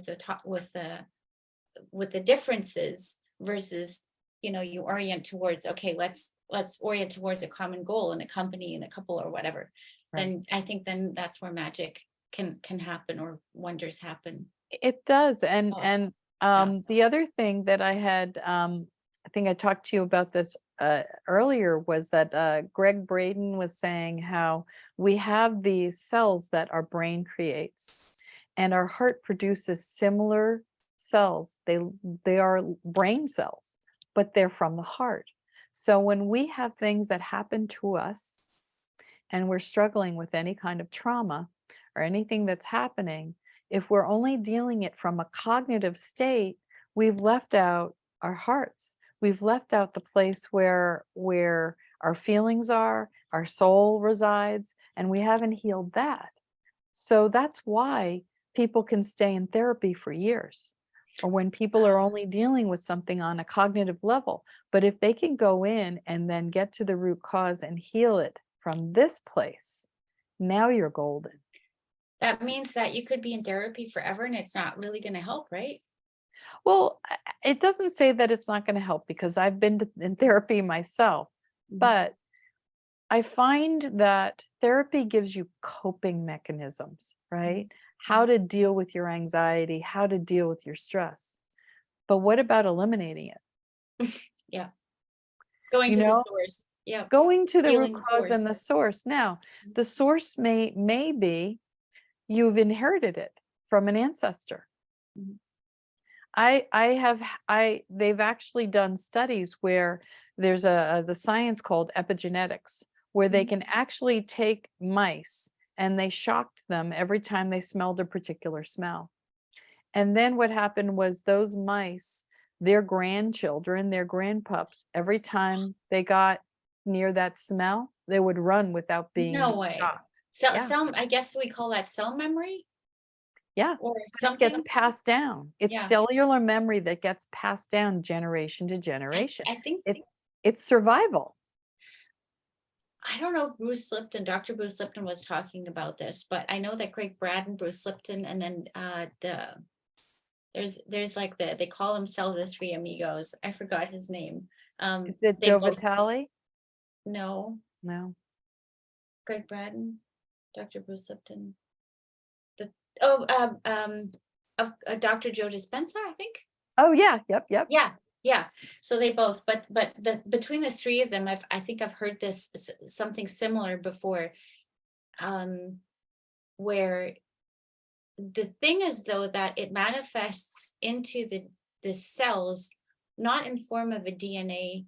the top with the differences versus, you orient towards, okay, let's orient towards a common goal in a company, in a couple or whatever. Right. Then I think then that's where magic can happen, or wonders happen. It does. And Oh, and yeah. the other thing that I had, I think I talked to you about this earlier, was that Greg Braden was saying how we have these cells that our brain creates, and our heart produces similar cells. They are brain cells, but they're from the heart. So when we have things that happen to us and we're struggling with any kind of trauma or anything that's happening, if we're only dealing it from a cognitive state, we've left out our hearts. We've left out the place where our feelings are, our soul resides, and we haven't healed that. So that's why people can stay in therapy for years, or when people are only dealing with something on a cognitive level. But if they can go in and then get to the root cause and heal it from this place, now you're golden. That means that you could be in therapy forever and it's not really going to help, right? Well, it doesn't say that it's not going to help, because I've been in therapy myself, Mhm. but I find that therapy gives you coping mechanisms, right? Mhm. How to deal with your anxiety, how to deal with your stress. But what about eliminating it? Yeah. Going You to the know, source. Yeah. going to the root Healing the cause and source. the source. Now, the source may be you've inherited it from an ancestor. Mhm. I have they've actually done studies where there's the science called epigenetics, where they Mhm. can actually take mice and they shocked them every time they smelled a particular smell. And then what happened was those mice, their grandchildren, their grandpups, every time they got near that smell, they would run without being No way. shocked. So Yeah. some, I guess we call that cell memory Yeah, or but it gets something. passed down. It's Yeah. cellular memory that gets passed down generation to I, generation. I think, It it's survival. I don't know if Dr. Bruce Lipton was talking about this, but I know that Greg Brad and Bruce Lipton, and then there's like they call themselves the three amigos. I forgot his name. Is it They Joe both Vitale? know No. Greg Braden, Dr. Bruce Lipton. The oh Dr. Joe Dispenza, I think. Oh yeah, yep, yep. Yeah, yeah. So they both, but the between the three of them, I think I've heard this something similar before, um, where the thing is though that it manifests into the cells, not in form of a DNA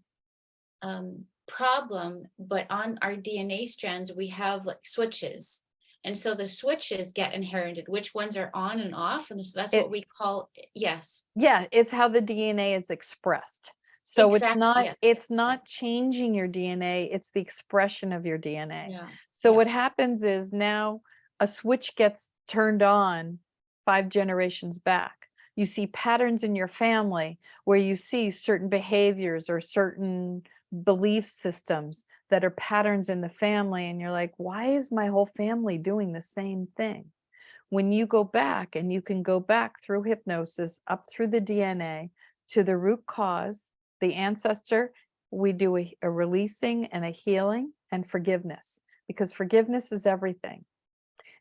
problem, but on our DNA strands, we have like switches. And so the switches get inherited, which ones are on and off. And so that's what It we call, yes, Yeah, it's how the DNA is expressed. So exactly. Yes. it's not changing your DNA, it's the expression of your DNA. Yeah. So Yeah. what happens is now a switch gets turned on 5 generations back. You see patterns in your family where you see certain behaviors or certain belief systems that are patterns in the family, and you're like, why is my whole family doing the same thing? When you go back, and you can go back through hypnosis up through the DNA to the root cause, the ancestor, we do a releasing and a healing and forgiveness, because forgiveness is everything.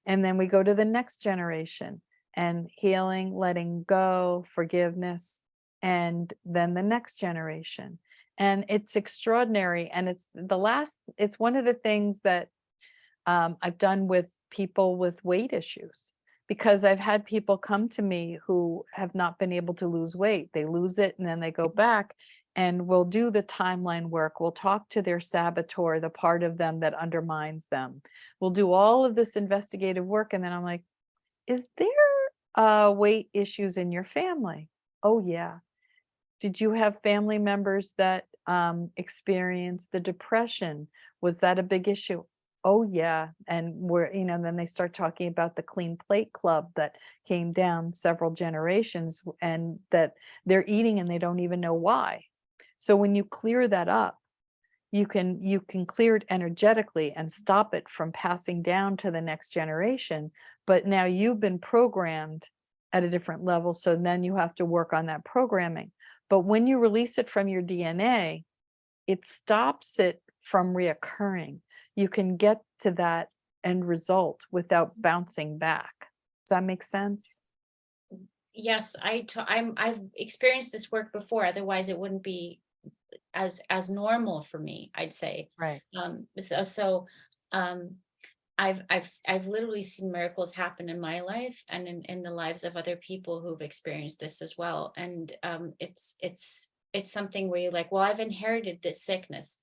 And then we go to the next generation. and healing, letting go, forgiveness, and then the next generation. And it's extraordinary. And it's one of the things that I've done with people with weight issues, because I've had people come to me who have not been able to lose weight. They lose it and then they go back, and we'll do the timeline work. We'll talk to their saboteur, the part of them that undermines them. We'll do all of this investigative work. And then I'm like, is there weight issues in your family? Oh, yeah. Did you have family members that experienced the depression? Was that a big issue? Oh, yeah. And then they start talking about the Clean Plate Club that came down several generations, and that they're eating and they don't even know why. So when you clear that up, you can clear it energetically and stop it from passing down to the next generation. But now you've been programmed at a different level, so then you have to work on that programming. But when you release it from your DNA, it stops it from reoccurring. You can get to that end result without bouncing back. Does that make sense? Yes, I've experienced this work before. Otherwise, it wouldn't be as normal for me, I'd say. Right. So I've literally seen miracles happen in my life and in the lives of other people who've experienced this as well. And it's something where you're like, well, I've inherited this sickness.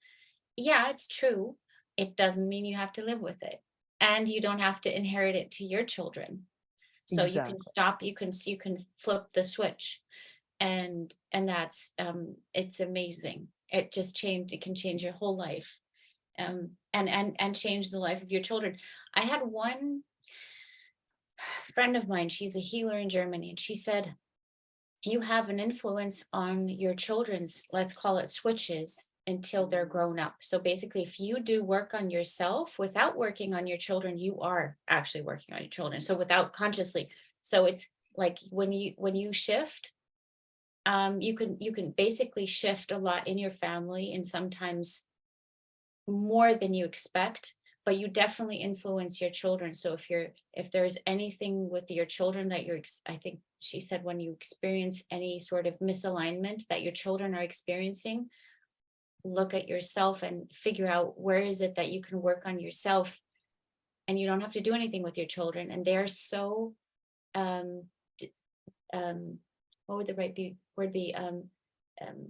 Yeah, it's true. It doesn't mean you have to live with it, and you don't have to inherit it to your children. So you can Exactly. stop. You can flip the switch, and that's it's amazing. It can change your whole life, and change the life of your children. I had one friend of mine, she's a healer in Germany, and she said, you have an influence on your children's, let's call it switches, until they're grown up. So basically, if you do work on yourself without working on your children, you are actually working on your children. So without consciously. So it's like when you shift, you can basically shift a lot in your family, and sometimes more than you expect, but you definitely influence your children. So if there's anything with your children that I think she said, when you experience any sort of misalignment that your children are experiencing, look at yourself and figure out where is it that you can work on yourself, and you don't have to do anything with your children. And they're so um d- um what would the word be,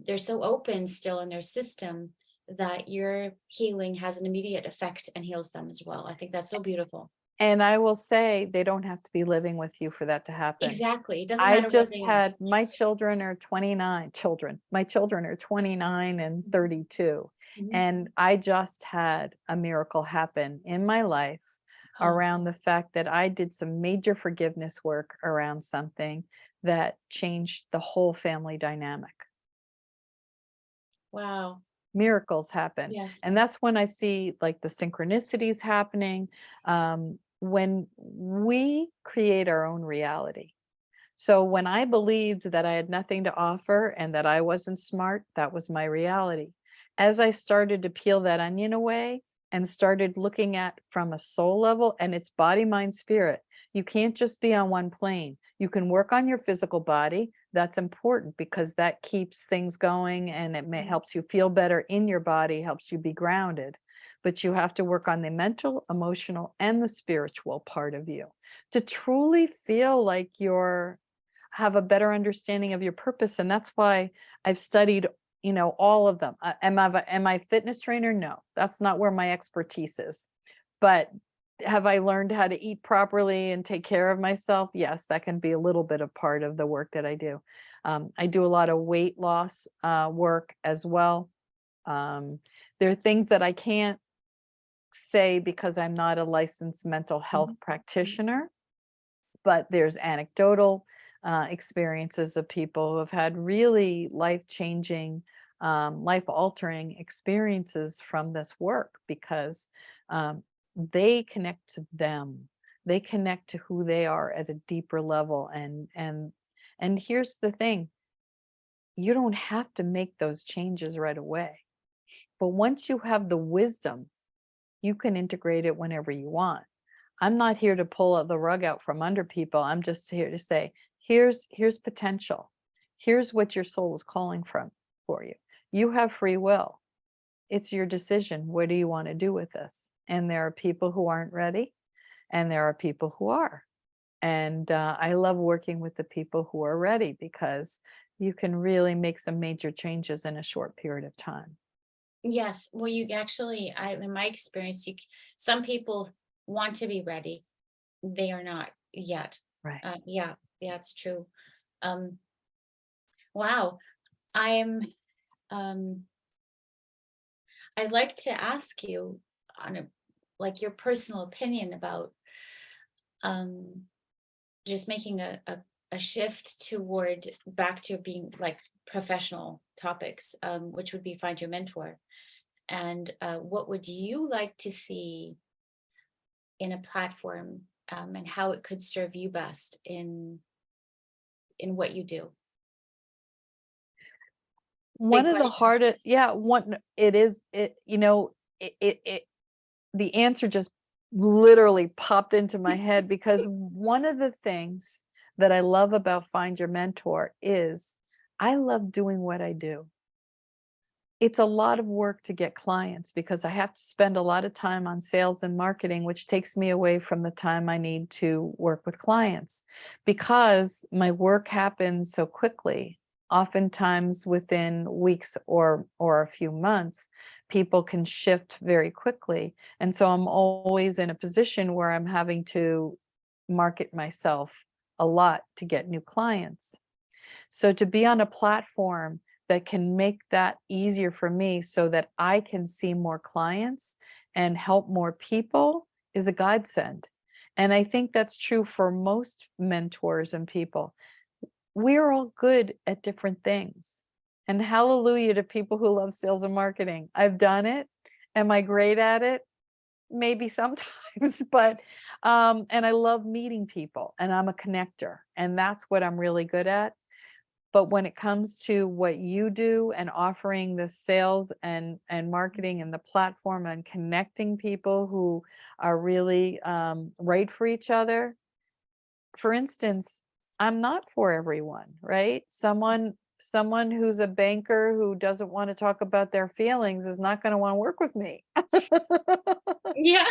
they're so open still in their system, that your healing has an immediate effect and heals them as well. I think that's so beautiful. And I will say they don't have to be living with you for that to happen. Exactly. It doesn't I matter what just they are. had my children are 29 children. My children are 29 and Mhm, 32. mhm. And I just had a miracle happen in my life Oh, around the fact that I did some major forgiveness work around something that changed the whole family dynamic. wow. Miracles happen. Yes. And that's when I see like the synchronicities happening. When we create our own reality. So when I believed that I had nothing to offer and that I wasn't smart, that was my reality. As I started to peel that onion away and started looking at from a soul level, and it's body, mind, spirit. You can't just be on one plane. You can work on your physical body. That's important because that keeps things going, and Mhm. helps you feel better in your body, helps you be grounded. But you have to work on the mental, emotional, and the spiritual part of you to truly feel like you're have a better understanding of your purpose. And that's why I've studied, all of them. Am I a fitness trainer? No, that's not where my expertise is. But have I learned how to eat properly and take care of myself? Yes, that can be a little bit of part of the work that I do. I do a lot of weight loss work as well. Um, there are things that I can't say because I'm not a licensed mental health Mhm. Mhm. practitioner, but there's anecdotal experiences of people who have had really life-changing, life-altering experiences from this work, because um, they connect to them. They connect to who they are at a deeper level. And here's the thing: you don't have to make those changes right away. But once you have the wisdom, you can integrate it whenever you want. I'm not here to pull the rug out from under people. I'm just here to say, here's potential. Here's what your soul is calling from for you. You have free will. It's your decision. What do you want to do with this? And there are people who aren't ready, and there are people who are. And I love working with the people who are ready, because you can really make some major changes in a short period of time. Yes, well, you actually, in my experience, some people want to be ready. They are not yet. Right. Yeah, yeah, it's true. Um, wow. I'm, um, I'd like to ask you on a, like your personal opinion about, um, just making a shift toward back to being like professional topics, which would be find your mentor. And what would you like to see in a platform, and how it could serve you best in what you do? One Big of the question. hardest, yeah, one it is it, it the answer just literally popped into my head, because one of the things that I love about Find Your Mentor is I love doing what I do. It's a lot of work to get clients, because I have to spend a lot of time on sales and marketing, which takes me away from the time I need to work with clients. Because my work happens so quickly, oftentimes within weeks or a few months, people can shift very quickly. And so I'm always in a position where I'm having to market myself a lot to get new clients. So to be on a platform that can make that easier for me so that I can see more clients and help more people is a godsend. And I think that's true for most mentors and people. We're all good at different things. And hallelujah to people who love sales and marketing. I've done it. Am I great at it? Maybe sometimes, but and I love meeting people, and I'm a connector, and that's what I'm really good at. But when it comes to what you do and offering the sales and marketing and the platform and connecting people who are really right for each other, for instance, I'm not for everyone, right? Someone who's a banker who doesn't want to talk about their feelings is not going to want to work with me. Yeah.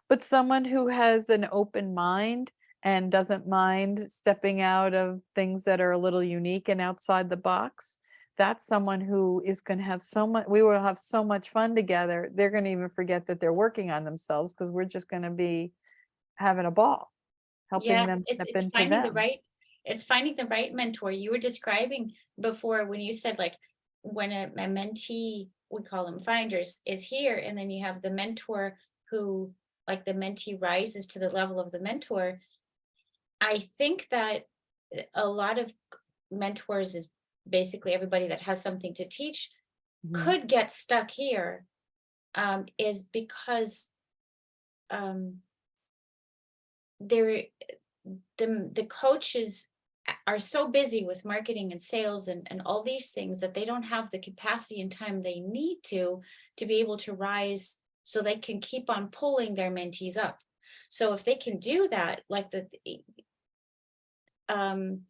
But someone who has an open mind and doesn't mind stepping out of things that are a little unique and outside the box, that's someone who is going to have so much, we will have so much fun together. They're going to even forget that they're working on themselves, because we're just going to be having a ball, helping Yes, them it's step into them. it's finding the right mentor. You were describing before when you said like when a mentee, we call them finders, is here, and then you have the mentor who, like, the mentee rises to the level of the mentor. I think that a lot of mentors is basically everybody that has something to teach Mhm. could get stuck here, is because um, they're the coaches are so busy with marketing and sales and all these things that they don't have the capacity and time they need to be able to rise so they can keep on pulling their mentees up. So if they can do that, like um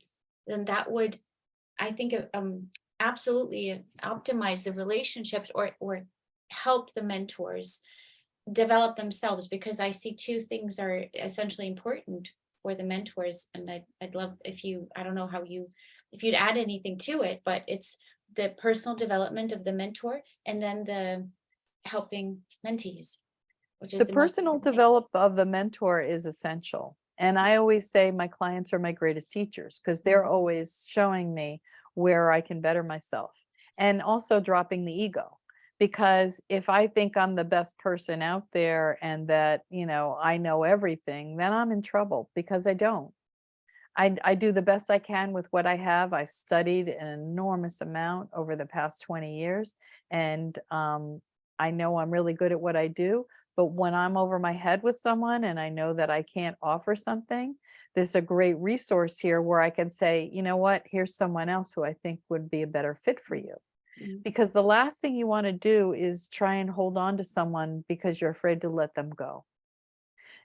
then that would, I think, absolutely optimize the relationships, or help the mentors develop themselves, because I see two things are essentially important for the mentors. And I'd love if you, I don't know how you, if you'd add anything to it, but it's the personal development of the mentor, and then the helping mentees, which The is the most personal important thing. develop of the mentor is essential. And I always say my clients are my greatest teachers, because they're Mhm. always showing me where I can better myself, and also dropping the ego. Because if I think I'm the best person out there and that, I know everything, then I'm in trouble, because I don't. I do the best I can with what I have. I've studied an enormous amount over the past 20 years, and I know I'm really good at what I do. But when I'm over my head with someone and I know that I can't offer something, there's a great resource here where I can say, you know what, here's someone else who I think would be a better fit for you. Mhm. Because the last thing you want to do is try and hold on to someone because you're afraid to let them go.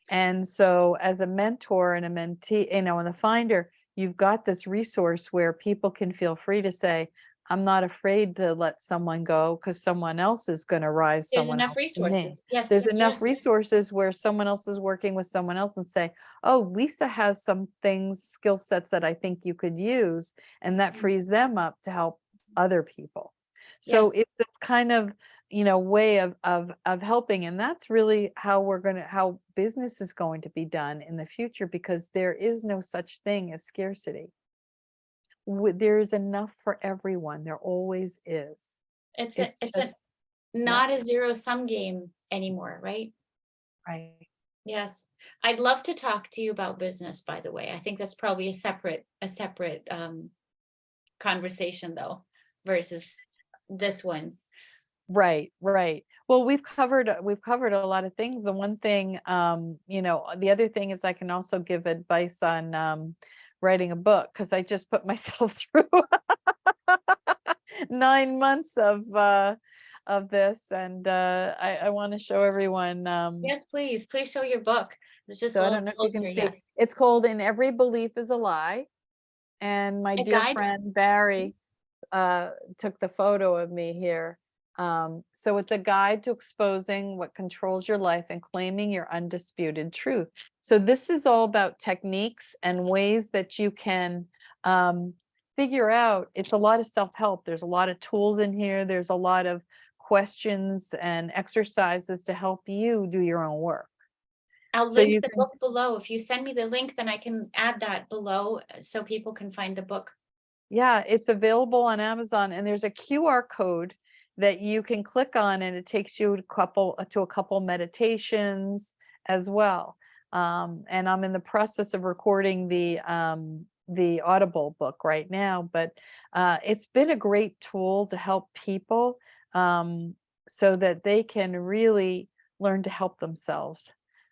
And so as a mentor and a mentee, and a finder, you've got this resource where people can feel free to say, I'm not afraid to let someone go because someone else is going to rise There's someone enough else to me. resources. Yes, There's yes, yes. enough resources where someone else is working with someone else and say, oh, Lisa has some things, skill sets that I think you could use. And that Mm. frees them up to help other people. So Yes. it's this kind of, way of helping. And that's really how business is going to be done in the future, because there is no such thing as scarcity. There's enough for everyone. There always is. It's It's a just, yeah, not a zero sum game anymore, right? right. Yes. I'd love to talk to you about business, by the way. I think that's probably a separate conversation though, versus this one. Right, right. Well, we've covered a lot of things. The one thing, the other thing is I can also give advice on writing a book, because I just put myself through 9 months of this, and I want to show everyone. Yes, please. Please show your book. It's just So a I little don't know if you can closer. see. Yes. It's called "In Every Belief Is a Lie," and my A dear guide. friend Barry took the photo of me here. So it's a guide to exposing what controls your life and claiming your undisputed truth. So this is all about techniques and ways that you can figure out. It's a lot of self-help. There's a lot of tools in here. There's a lot of questions and exercises to help you do your own work. I'll So link you the can, book below. If you send me the link, then I can add that below so people can find the book. yeah, it's available on Amazon, and there's a QR code that you can click on, and it takes you to a couple meditations as well. And I'm in the process of recording the Audible book right now, but it's been a great tool to help people, so that they can really learn to help themselves.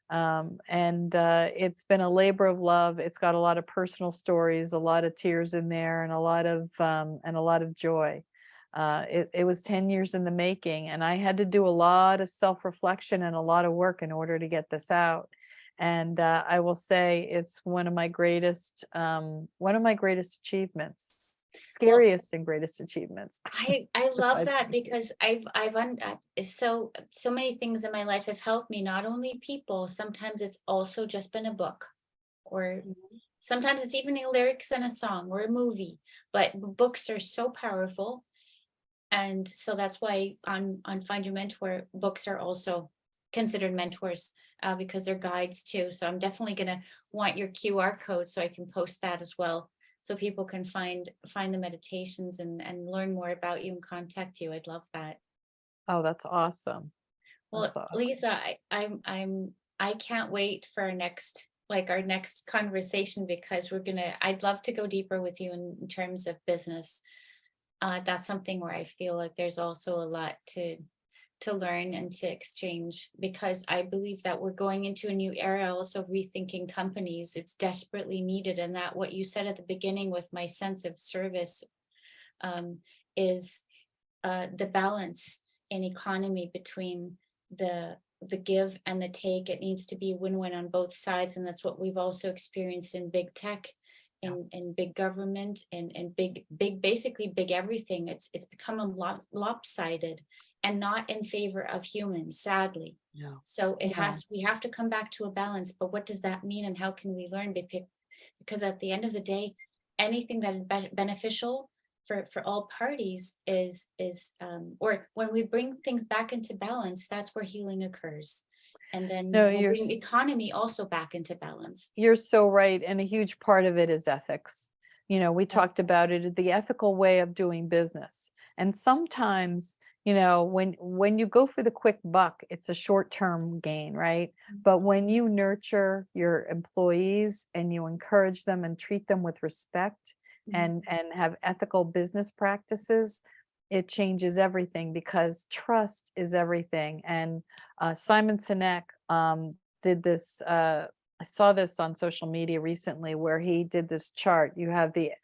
And it's been a labor of love. It's got a lot of personal stories, a lot of tears in there, and a lot of joy. It was 10 years in the making, and I had to do a lot of self-reflection and a lot of work in order to get this out. And I will say it's one of my greatest achievements, Well, scariest and greatest achievements, I love besides that banking. because so many things in my life have helped me, not only people, sometimes it's also just been a book, or Mhm. sometimes it's even the lyrics in a song or a movie, but books are so powerful. And so that's why on Find Your Mentor, books are also considered mentors, because they're guides too. So I'm definitely gonna want your QR code so I can post that as well, so people can find the meditations and learn more about you and contact you. I'd love that. Oh, that's awesome. Well, That's awesome. Lisa, I can't wait for our next conversation, because I'd love to go deeper with you in terms of business. That's something where I feel like there's also a lot to learn and to exchange, because I believe that we're going into a new era, also rethinking companies. It's desperately needed. And that what you said at the beginning with my sense of service, um, is the balance in economy between the give and the take. It needs to be a win-win on both sides. And that's what we've also experienced in big tech, Yeah. in big government, and big basically big everything. It's become a lopsided and not in favor of humans, sadly. No. So No. we have to come back to a balance. But what does that mean, and how can we learn? Because at the end of the day, anything that is beneficial for all parties or when we bring things back into balance, that's where healing occurs. And then No, we'll bring the economy also back into balance. you're so right, and a huge part of it is ethics. We Yeah. talked about it, the ethical way of doing business. And sometimes, when you go for the quick buck, it's a short-term gain, right? But when you nurture your employees and you encourage them and treat them with respect Mhm. and have ethical business practices, it changes everything, because trust is everything. And Simon Sinek did this. I saw this on social media recently, where he did this chart. You have the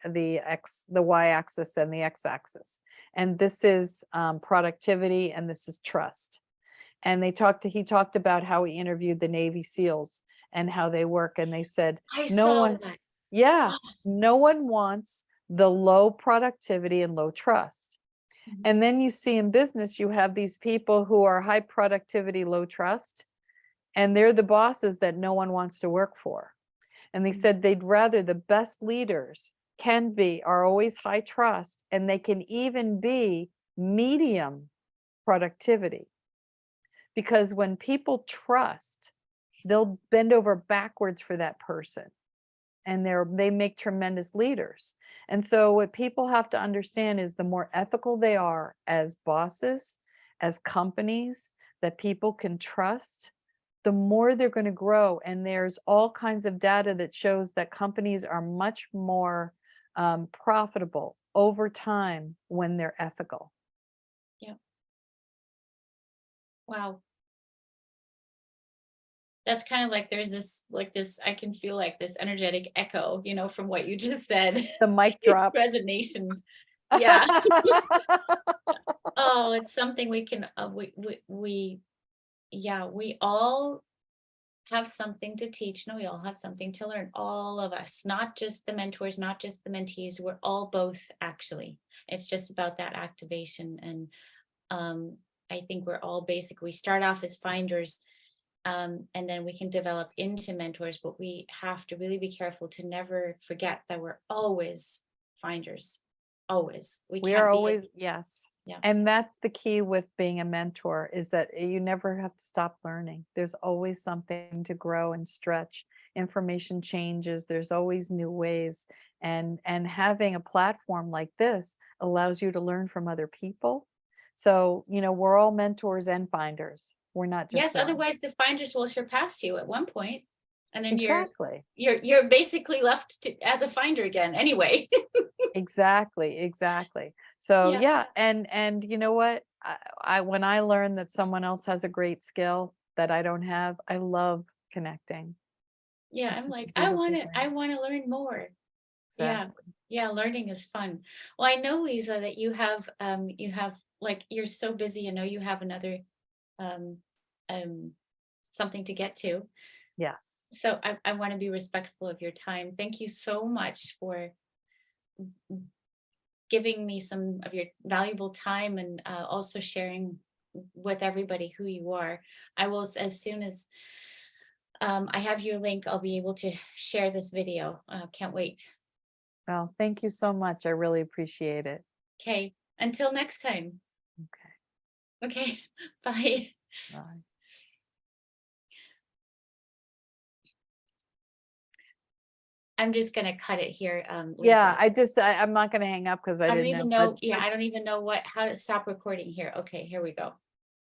y-axis and the x-axis, and this is productivity, and this is trust. And he talked about how he interviewed the Navy SEALs, and how they work. And they said, I no saw one, that. yeah, Ah, no one wants the low productivity and low trust. mhm, And then you see in business, you have these people who are high productivity, low trust, and they're the bosses that no one wants to work for. And they mhm. said they'd rather the best leaders are always high trust, and they can even be medium productivity. Because when people trust, they'll bend over backwards for that person, and they make tremendous leaders. And so what people have to understand is the more ethical they are as bosses, as companies that people can trust, the more they're going to grow. And there's all kinds of data that shows that companies are much more profitable over time when they're ethical. Yeah. Wow. That's kind of like there's this like this I can feel like this energetic echo, from what you just said. The mic drop. Resonation. Yeah. Oh, it's something we can we yeah, we all have something to teach. No, we all have something to learn. All of us, not just the mentors, not just the mentees. We're all both actually. It's just about that activation. And I think we're all we start off as finders, and then we can develop into mentors, but we have to really be careful to never forget that we're always finders. Always. We We are can't be, always, yes. yeah. And that's the key with being a mentor, is that you never have to stop learning. There's always something to grow and stretch. Information changes. There's always new ways. And having a platform like this allows you to learn from other people. So, we're all mentors and finders. We're not just Yes, one. otherwise the finders will surpass you at one point, and then you're Exactly. you're you're basically left as a finder again anyway. Exactly, exactly. So Yeah. yeah, and you know what? I when I learn that someone else has a great skill that I don't have, I love connecting. Yeah, It's I'm just a like, I beautiful wanna I thing. wanna learn more. Yeah. Exactly. Yeah, learning is fun. Well, I know, Lisa, that you have like you're so busy. I know you have another um um something to get to. Yes. So I want to be respectful of your time. Thank you so much for giving me some of your valuable time, and also sharing with everybody who you are. I will, as soon as I have your link, I'll be able to share this video. Can't wait. Well, thank you so much. I really appreciate it. Okay. Until next time. Okay. Okay. Bye. Bye. I'm just gonna cut it here, Yeah, Lisa. I'm not gonna hang up because I I don't didn't even know. know. Yeah, I don't even know how to stop recording here. Okay, here we go.